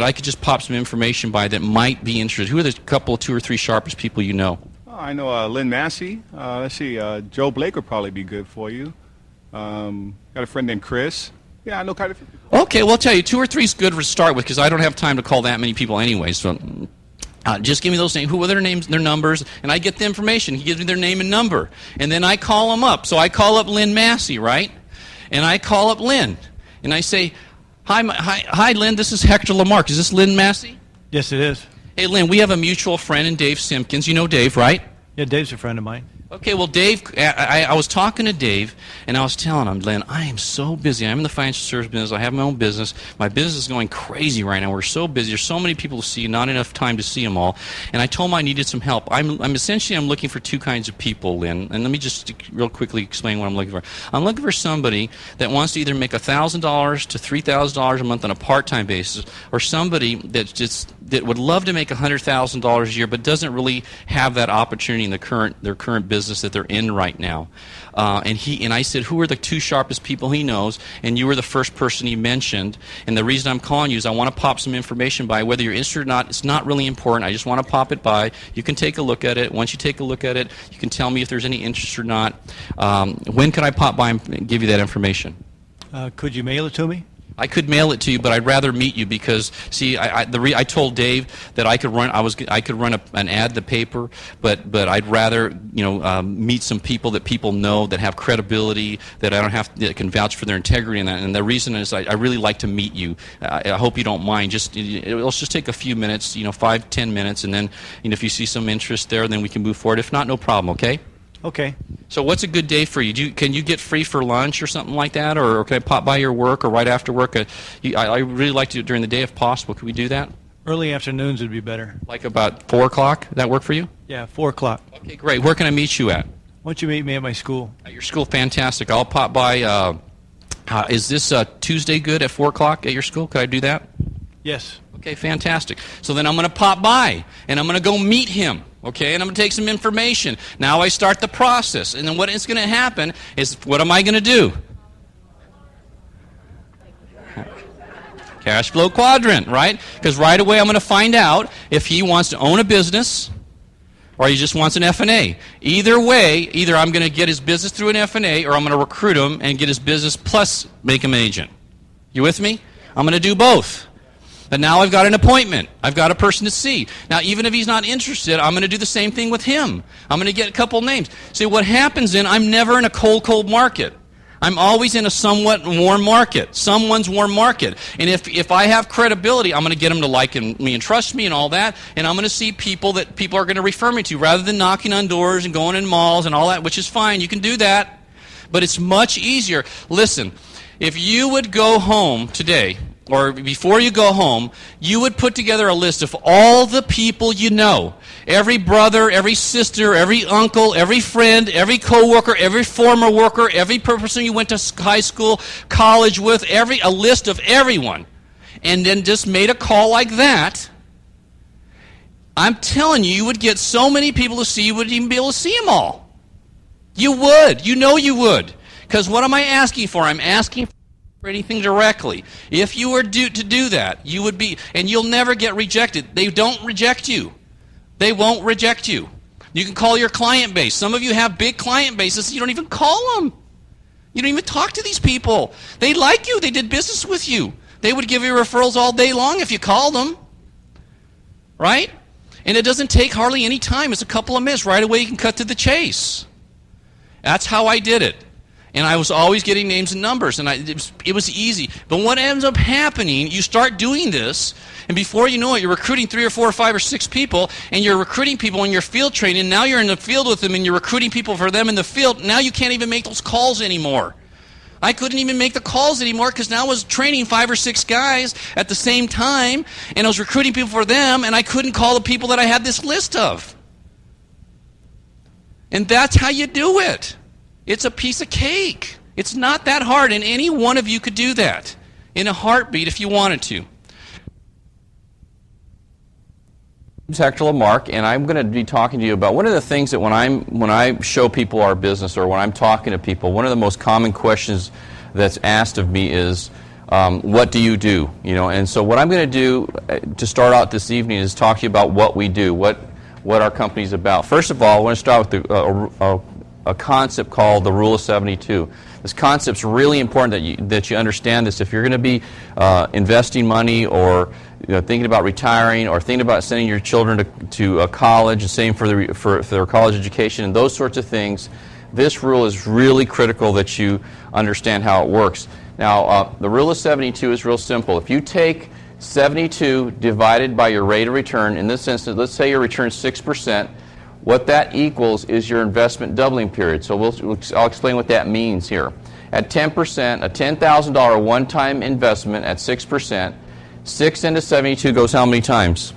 I could just pop some information by that might be interested? Who are the couple, two or three sharpest people you know? Oh, I know Lynn Massey. Let's see, Joe Blake would probably be good for you. Got a friend named Chris. Yeah, I know quite a few people. Okay, well, I'll tell you, 2 or 3 is good to start with because I don't have time to call that many people anyway. So just give me those names, who are their names, their numbers, and I get the information. He gives me their name and number, and then I call them up. So I call up Lynn Massey, right? And I call up Lynn, and I say, hi, Lynn, this is Hector Lamarck. Is this Lynn Massey? Yes, it is. Hey, Lynn, we have a mutual friend in Dave Simpkins. You know Dave, right? Yeah, Dave's a friend of mine. Okay, well, Dave, I was talking to Dave, and I was telling him, Lynn, I am so busy. I'm in the financial service business. I have my own business. My business is going crazy right now. We're so busy. There's so many people to see, not enough time to see them all. And I told him I needed some help. I'm looking for two kinds of people, Lynn. And let me just real quickly explain what I'm looking for. I'm looking for somebody that wants to either make $1,000 to $3,000 a month on a part-time basis, or somebody that would love to make $100,000 a year, but doesn't really have that opportunity in their current business that they're in right now. And I said, who are the two sharpest people he knows? And you were the first person he mentioned. And the reason I'm calling you is I want to pop some information by. Whether you're interested or not, it's not really important. I just want to pop it by. You can take a look at it. Once you take a look at it, you can tell me if there's any interest or not. When can I pop by and give you that information? Could you mail it to me? I could mail it to you, but I'd rather meet you because, see, I told Dave that I could run an ad in the paper, but I'd rather meet some people that people know that have credibility, that can vouch for their integrity and that. And the reason is I really like to meet you. I hope you don't mind. It'll just take a few minutes, 5-10 minutes, and then if you see some interest there, then we can move forward. If not, no problem. Okay. Okay. So what's a good day for you? Can you get free for lunch or something like that? Or can I pop by your work or right after work? I really like to do it during the day if possible. Can we do that? Early afternoons would be better. Like about 4 o'clock? That work for you? Yeah, 4 o'clock. Okay, great. Where can I meet you at? Why don't you meet me at my school? At your school? Fantastic. I'll pop by. Is this Tuesday good at 4 o'clock at your school? Could I do that? Yes. Okay, fantastic. So then I'm going to pop by, and I'm going to go meet him, okay, and I'm going to take some information. Now I start the process, and then what is going to happen is, what am I going to do? Cash flow quadrant, right? Because right away I'm going to find out if he wants to own a business or he just wants an F&A. Either way, either I'm going to get his business through an F&A or I'm going to recruit him and get his business plus make him an agent. You with me? I'm going to do both. But now I've got an appointment. I've got a person to see. Now, even if he's not interested, I'm going to do the same thing with him. I'm going to get a couple names. See, what happens I'm never in a cold market. I'm always in a somewhat warm market, someone's warm market. And if I have credibility, I'm going to get them to like me and trust me and all that, and I'm going to see people that people are going to refer me to rather than knocking on doors and going in malls and all that, which is fine. You can do that. But it's much easier. Listen, if you would go home today, or before you go home, you would put together a list of all the people you know. Every brother, every sister, every uncle, every friend, every coworker, every former worker, every person you went to high school, college with, a list of everyone. And then just made a call like that. I'm telling you, you would get so many people to see, you wouldn't even be able to see them all. You would. You know you would. Because what am I asking for? I'm asking or anything directly. If you were to do that, you would be, and you'll never get rejected. They don't reject you. They won't reject you. You can call your client base. Some of you have big client bases. You don't even call them. You don't even talk to these people. They like you. They did business with you. They would give you referrals all day long if you called them. Right? And it doesn't take hardly any time. It's a couple of minutes. Right away you can cut to the chase. That's how I did it. And I was always getting names and numbers, and it was easy. But what ends up happening, you start doing this, and before you know it, you're recruiting 3 or 4 or 5 or 6 people, and you're recruiting people in your field training. Now you're in the field with them, and you're recruiting people for them in the field. Now you can't even make those calls anymore. I couldn't even make the calls anymore because now I was training 5 or 6 guys at the same time, and I was recruiting people for them, and I couldn't call the people that I had this list of. And that's how you do it. It's a piece of cake. It's not that hard, and any one of you could do that in a heartbeat if you wanted to. It's Hector Lamarck, and I'm going to be talking to you about one of the things that when I show people our business or when I'm talking to people, one of the most common questions that's asked of me is, what do you do? You know, and so what I'm going to do to start out this evening is talk to you about what we do, what our company's about. First of all, I want to start with a concept called the Rule of 72. This concept's really important that you understand this. If you're going to be investing money or thinking about retiring or thinking about sending your children to college and same for their college education and those sorts of things, this rule is really critical that you understand how it works. Now, the Rule of 72 is real simple. If you take 72 divided by your rate of return, in this instance, let's say your return is 6%, what that equals is your investment doubling period. So I'll explain what that means here. At 10%, a $10,000 one-time investment at 6%, 6 into 72 goes how many times?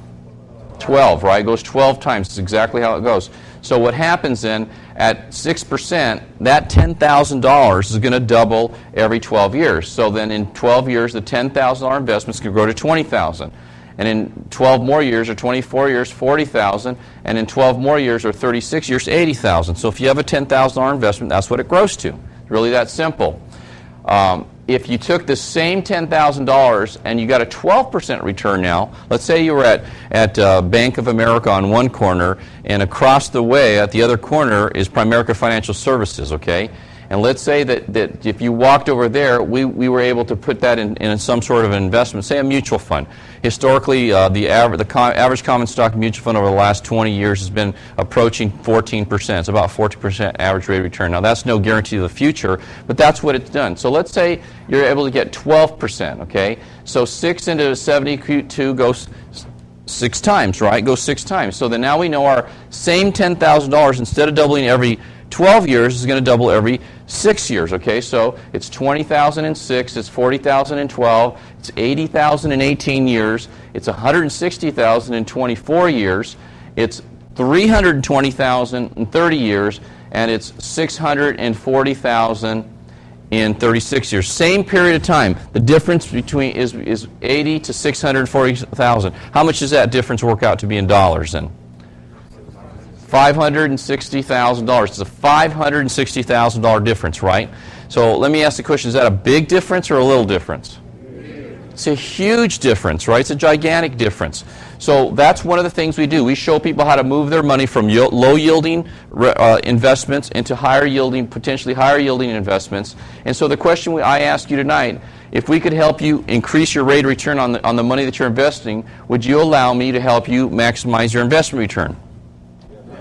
12, right? It goes 12 times. That's exactly how it goes. So what happens then, at 6%, that $10,000 is going to double every 12 years. So then in 12 years, the $10,000 investment's going to grow to $20,000. And in 12 more years or 24 years, $40,000, and in 12 more years or 36 years, $80,000. So if you have a $10,000 investment, that's what it grows to. It's really that simple. If you took the same $10,000 and you got a 12% return now, let's say you were at Bank of America on one corner, and across the way at the other corner is Primerica Financial Services, okay? And let's say that if you walked over there, we were able to put that in some sort of an investment, say a mutual fund. Historically, the average common stock mutual fund over the last 20 years has been approaching 14%. It's about 40% average rate of return. Now, that's no guarantee of the future, but that's what it's done. So let's say you're able to get 12%, okay? So 6 into 72 goes 6 times, right? Goes 6 times. So then now we know our same $10,000, instead of doubling every 12 years, is going to double every 6 years, okay? So it's 20,000 in 6, it's 40,000 in 12, it's 80,000 in 18 years, it's 160,000 in 24 years, it's 320,000 in 30 years, and it's 640,000 in 36 years. Same period of time. The difference between is 80 to 640,000. How much does that difference work out to be in dollars then? $560,000. It's a $560,000 difference, right? So let me ask the question, is that a big difference or a little difference? It's a huge difference, right? It's a gigantic difference. So that's one of the things we do. We show people how to move their money from low-yielding investments into higher-yielding, potentially higher-yielding investments. And so the question I ask you tonight, if we could help you increase your rate of return on the money that you're investing, would you allow me to help you maximize your investment return?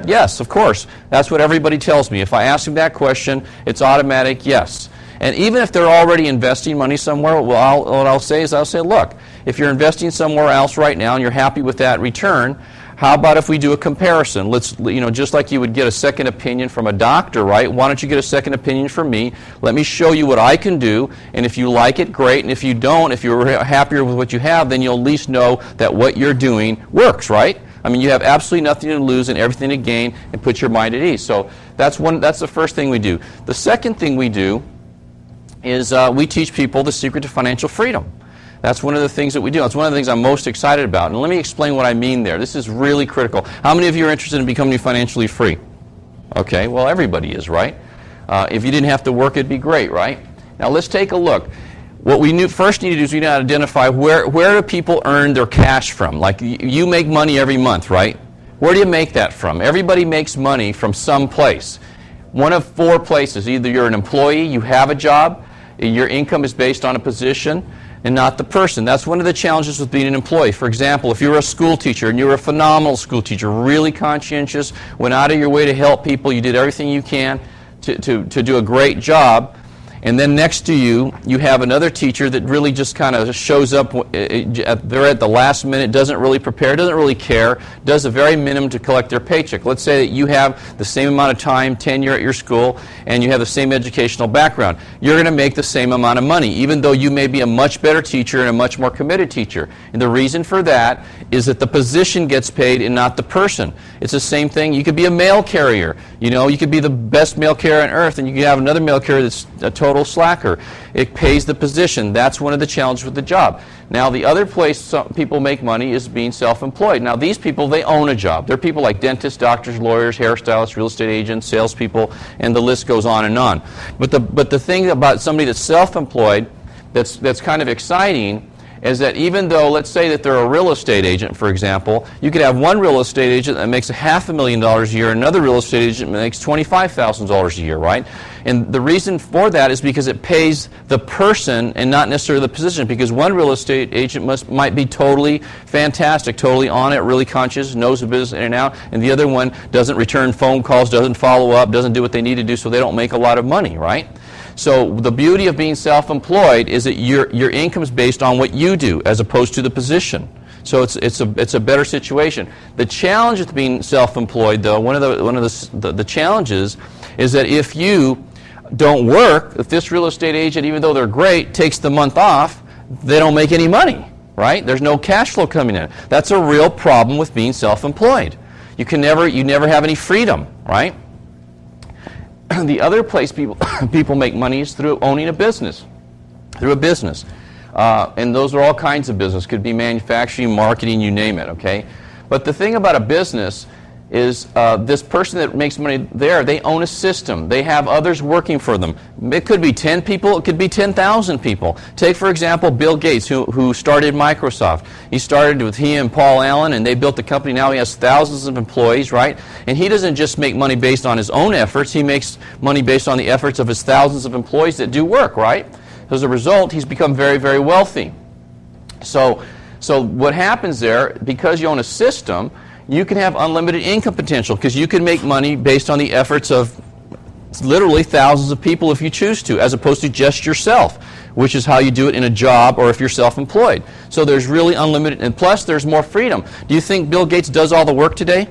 Yes, of course. That's what everybody tells me. If I ask them that question, it's automatic yes. And even if they're already investing money somewhere, what I'll say, look, if you're investing somewhere else right now and you're happy with that return, how about if we do a comparison? Let's, just like you would get a second opinion from a doctor, right? Why don't you get a second opinion from me? Let me show you what I can do, and if you like it, great. And if you don't, if you're happier with what you have, then you'll at least know that what you're doing works, right? I mean, you have absolutely nothing to lose and everything to gain, and put your mind at ease. So that's the first thing we do. The second thing we do is we teach people the secret to financial freedom. That's one of the things that we do. That's one of the things I'm most excited about. And let me explain what I mean there. This is really critical. How many of you are interested in becoming financially free? Okay, well, everybody is, right? If you didn't have to work, it'd be great, right? Now, let's take a look. what we first need to do is we need to identify where do people earn their cash from. Like you make money every month, right? Where do you make that from? Everybody makes money from some place. One of four places. Either you're an employee, you have a job, your income is based on a position, and not the person. That's one of the challenges with being an employee. For example, if you were a school teacher and you were a phenomenal school teacher, really conscientious, went out of your way to help people, you did everything you can to do a great job, and then next to you, you have another teacher that really just kind of shows up, they're at the last minute, doesn't really prepare, doesn't really care, does a very minimum to collect their paycheck. Let's say that you have the same amount of time, tenure at your school, and you have the same educational background. You're going to make the same amount of money, even though you may be a much better teacher and a much more committed teacher. And the reason for that is that the position gets paid and not the person. It's the same thing. You could be a mail carrier. You know, you could be the best mail carrier on earth, and you could have another mail carrier that's a total slacker. It pays the position. That's one of the challenges with the job. Now, the other place some people make money is being self-employed. Now, these people, they own a job. They're people like dentists, doctors, lawyers, hairstylists, real estate agents, salespeople, and the list goes on and on. But the thing about somebody that's self-employed that's kind of exciting is that even though, let's say that they're a real estate agent, for example, you could have one real estate agent that makes $500,000 a year, another real estate agent that makes $25,000 a year, right? And the reason for that is because it pays the person and not necessarily the position, because one real estate agent might be totally fantastic, totally on it, really conscious, knows the business in and out, and the other one doesn't return phone calls, doesn't follow up, doesn't do what they need to do, so they don't make a lot of money, right? So the beauty of being self-employed is that your income is based on what you do as opposed to the position. So it's a better situation. The challenge with being self-employed, though, one of the challenges is that if you don't work, if this real estate agent, even though they're great, takes the month off, they don't make any money, right? There's no cash flow coming in. That's a real problem with being self-employed. You never have any freedom, right? The other place people make money is through owning a business, and those are all kinds of business. Could be manufacturing, marketing, you name it, okay? But the thing about a business is this person that makes money there, they own a system. They have others working for them. It could be 10 people, it could be 10,000 people. Take, for example, Bill Gates, who started Microsoft. He started with he and Paul Allen, and they built the company. Now he has thousands of employees, right? And he doesn't just make money based on his own efforts. He makes money based on the efforts of his thousands of employees that do work, right? As a result, he's become very, very wealthy. So what happens there, because you own a system, you can have unlimited income potential because you can make money based on the efforts of literally thousands of people if you choose to, as opposed to just yourself, which is how you do it in a job or if you're self-employed. So there's really unlimited, and plus there's more freedom. Do you think Bill Gates does all the work today?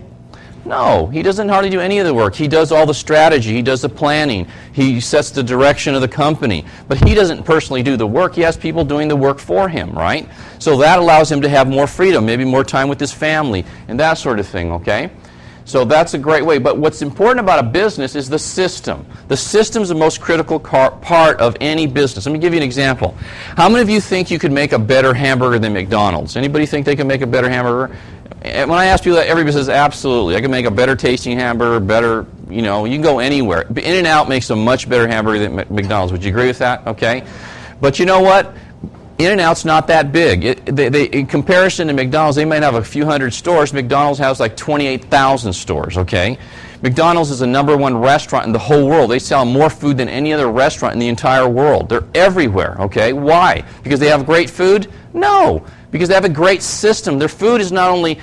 No, he doesn't hardly do any of the work. He does all the strategy, he does the planning, he sets the direction of the company. But he doesn't personally do the work. He has people doing the work for him, right? So that allows him to have more freedom, maybe more time with his family, and that sort of thing, okay? So that's a great way. But what's important about a business is the system. The system's the most critical part of any business. Let me give you an example. How many of you think you could make a better hamburger than McDonald's? Anybody think they can make a better hamburger? And when I ask people that, everybody says, absolutely. I can make a better tasting hamburger, better, you can go anywhere. In-N-Out makes a much better hamburger than McDonald's. Would you agree with that? Okay. But you know what? In-N-Out's not that big. In comparison to McDonald's, they might have a few hundred stores. McDonald's has like 28,000 stores, okay? McDonald's is the #1 restaurant in the whole world. They sell more food than any other restaurant in the entire world. They're everywhere, okay? Why? Because they have great food? No. Because they have a great system. Their food is not only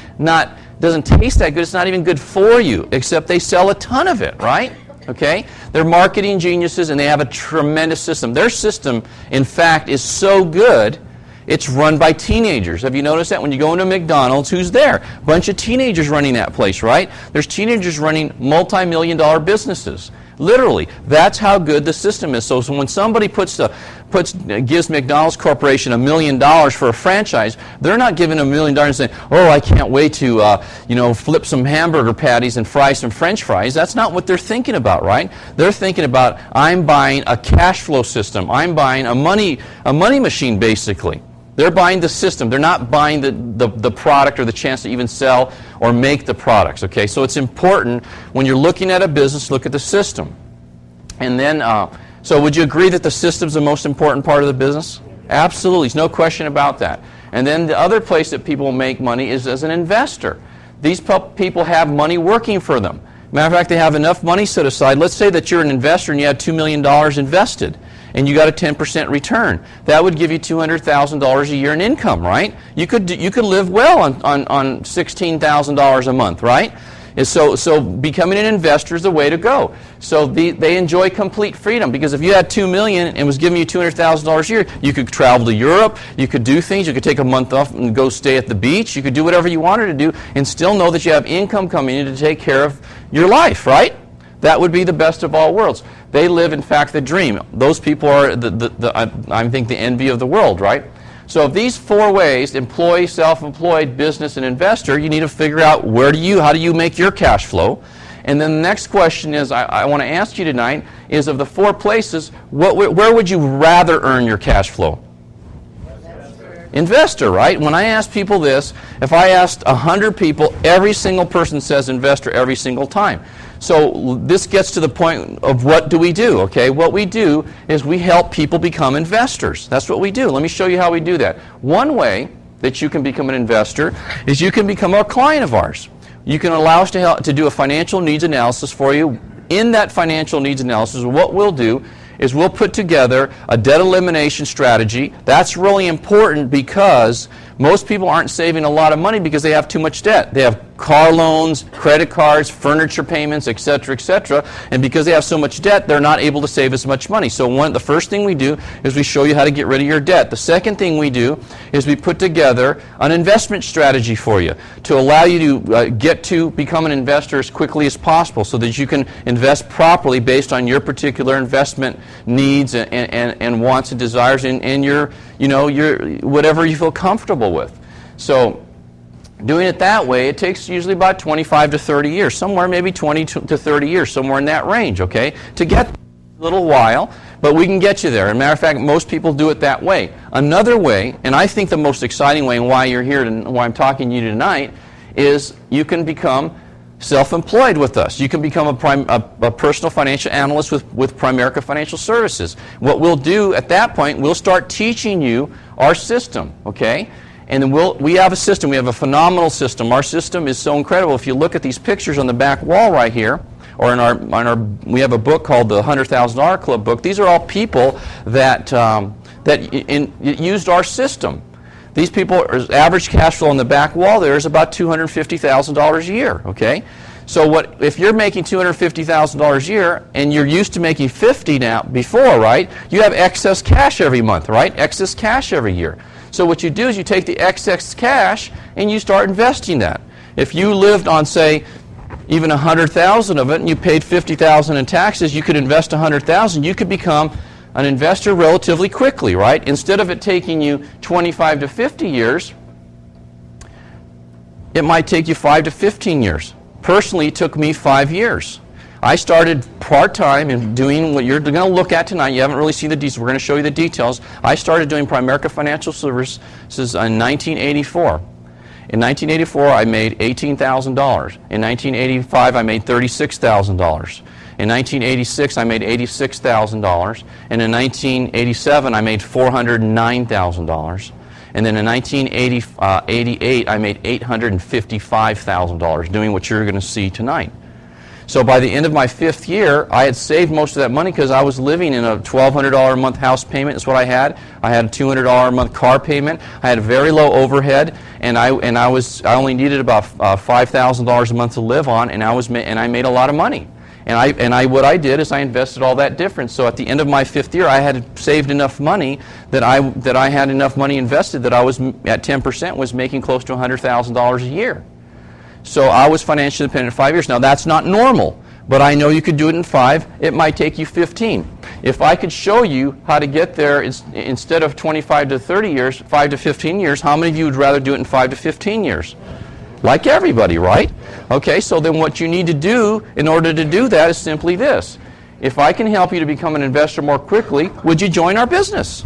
doesn't taste that good, it's not even good for you, except they sell a ton of it, right? Okay? They're marketing geniuses, and they have a tremendous system. Their system, in fact, is so good, it's run by teenagers. Have you noticed that? When you go into McDonald's, who's there? A bunch of teenagers running that place, right? There's teenagers running multi-million-dollar businesses. Literally, that's how good the system is. So when somebody gives McDonald's Corporation $1 million for a franchise, they're not giving $1 million and saying, "Oh, I can't wait to flip some hamburger patties and fry some French fries." That's not what they're thinking about, right? They're thinking about, I'm buying a cash flow system. I'm buying a money machine, basically. They're buying the system. They're not buying the product or the chance to even sell or make the products. Okay, so it's important when you're looking at a business, look at the system. And then, so would you agree that the system's the most important part of the business? Absolutely. There's no question about that. And then the other place that people make money is as an investor. These people have money working for them. Matter of fact, they have enough money set aside. Let's say that you're an investor and you had $2 million invested and you got a 10% return. That would give you $200,000 a year in income, right? You could live well on $16,000 a month, right? And so becoming an investor is the way to go. So they enjoy complete freedom, because if you had $2 million and was giving you $200,000 a year, you could travel to Europe, you could do things, you could take a month off and go stay at the beach, you could do whatever you wanted to do and still know that you have income coming in to take care of your life, right? That would be the best of all worlds. They live, in fact, the dream. Those people are, I think, the envy of the world, right? So of these four ways, employee, self-employed, business, and investor, you need to figure out how do you make your cash flow? And then the next question is, I want to ask you tonight, is of the four places, where would you rather earn your cash flow? Investor, right? When I ask people this, if I asked 100 people, every single person says investor every single time. So this gets to the point of what do we do, okay? What we do is we help people become investors. That's what we do. Let me show you how we do that. One way that you can become an investor is you can become a client of ours. You can allow us to do a financial needs analysis for you. In that financial needs analysis, what we'll do is we'll put together a debt elimination strategy. That's really important because most people aren't saving a lot of money because they have too much debt. They have car loans, credit cards, furniture payments, etc., etc. And because they have so much debt, they're not able to save as much money. So the first thing we do is we show you how to get rid of your debt. The second thing we do is we put together an investment strategy for you to allow you to get to become an investor as quickly as possible so that you can invest properly based on your particular investment needs and wants and desires and your whatever you feel comfortable with. So doing it that way, it takes usually about 25 to 30 years, somewhere maybe 20 to 30 years, somewhere in that range, okay? To get a little while, but we can get you there. As a matter of fact, most people do it that way. Another way, and I think the most exciting way and why you're here and why I'm talking to you tonight, is you can become self-employed with us. You can become a personal financial analyst with Primerica Financial Services. What we'll do at that point, we'll start teaching you our system, okay? And then we have a system. We have a phenomenal system. Our system is so incredible. If you look at these pictures on the back wall right here, or we have a book called the $100,000 Club book. These are all people that used our system. These people, average cash flow on the back wall there is about $250,000 a year, okay? So if you're making $250,000 a year and you're used to making $50 now before, right? You have excess cash every month, right? Excess cash every year. So what you do is you take the excess cash and you start investing that. If you lived on, say, even $100,000 of it and you paid $50,000 in taxes, you could invest $100,000. You could become an investor relatively quickly, right? Instead of it taking you 25 to 50 years, it might take you 5 to 15 years. Personally, it took me 5 years. I started part-time and doing what you're going to look at tonight. You haven't really seen the details. We're going to show you the details. I started doing Primerica Financial Services in 1984. In 1984, I made $18,000. In 1985, I made $36,000. In 1986, I made $86,000. And in 1987, I made $409,000. And then in 1988, I made $855,000 doing what you're going to see tonight. So by the end of my 5th year, I had saved most of that money because I was living in a $1,200 a month house payment. That's what I had. I had a $200 a month car payment. I had a very low overhead, and I only needed about $5,000 a month to live on, and I made a lot of money. And what I did is I invested all that difference. So at the end of my 5th year, I had saved enough money that I had enough money invested that I was at 10% was making close to $100,000 a year. So I was financially independent in 5 years. Now that's not normal, but I know you could do it in 5. It might take you 15. If I could show you how to get there instead of 25 to 30 years, 5 to 15 years, how many of you would rather do it in 5 to 15 years? Like everybody, right? Okay, so then what you need to do in order to do that is simply this. If I can help you to become an investor more quickly, would you join our business?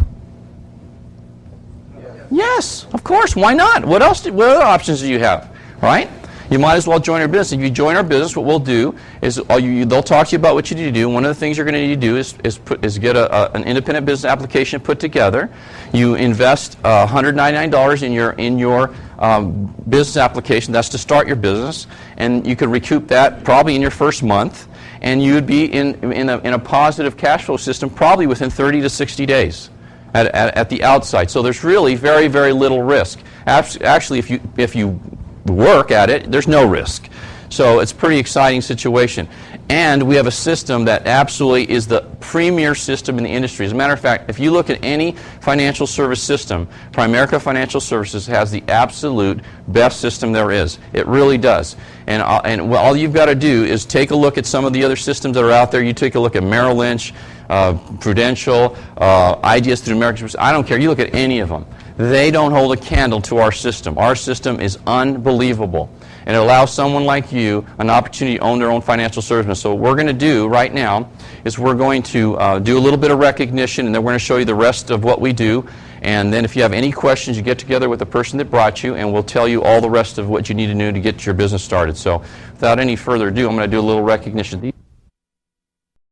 Yes, of course. Why not? What other options do you have? Right? you might as well join our business. If you join our business, what we'll do is they'll talk to you about what you need to do. One of the things you're going to need to do is get an independent business application put together. You invest $199 in your business application. That's to start your business, and you could recoup that probably in your first month, and you'd be in a positive cash flow system probably within 30 to 60 days. At the outside. So there's really very, very little risk. Actually, if you work at it, there's no risk. So it's a pretty exciting situation. And we have a system that absolutely is the premier system in the industry. As a matter of fact, if you look at any financial service system, Primerica Financial Services has the absolute best system there is. It really does. And all you've got to do is take a look at some of the other systems that are out there. You take a look at Merrill Lynch, Prudential, IDS through American Express. I don't care. You look at any of them. They don't hold a candle to our system. Our system is unbelievable. And it allows someone like you an opportunity to own their own financial service. So what we're going to do right now is we're going to do a little bit of recognition, and then we're going to show you the rest of what we do. And then if you have any questions, you get together with the person that brought you, and we'll tell you all the rest of what you need to know to get your business started. So without any further ado, I'm going to do a little recognition.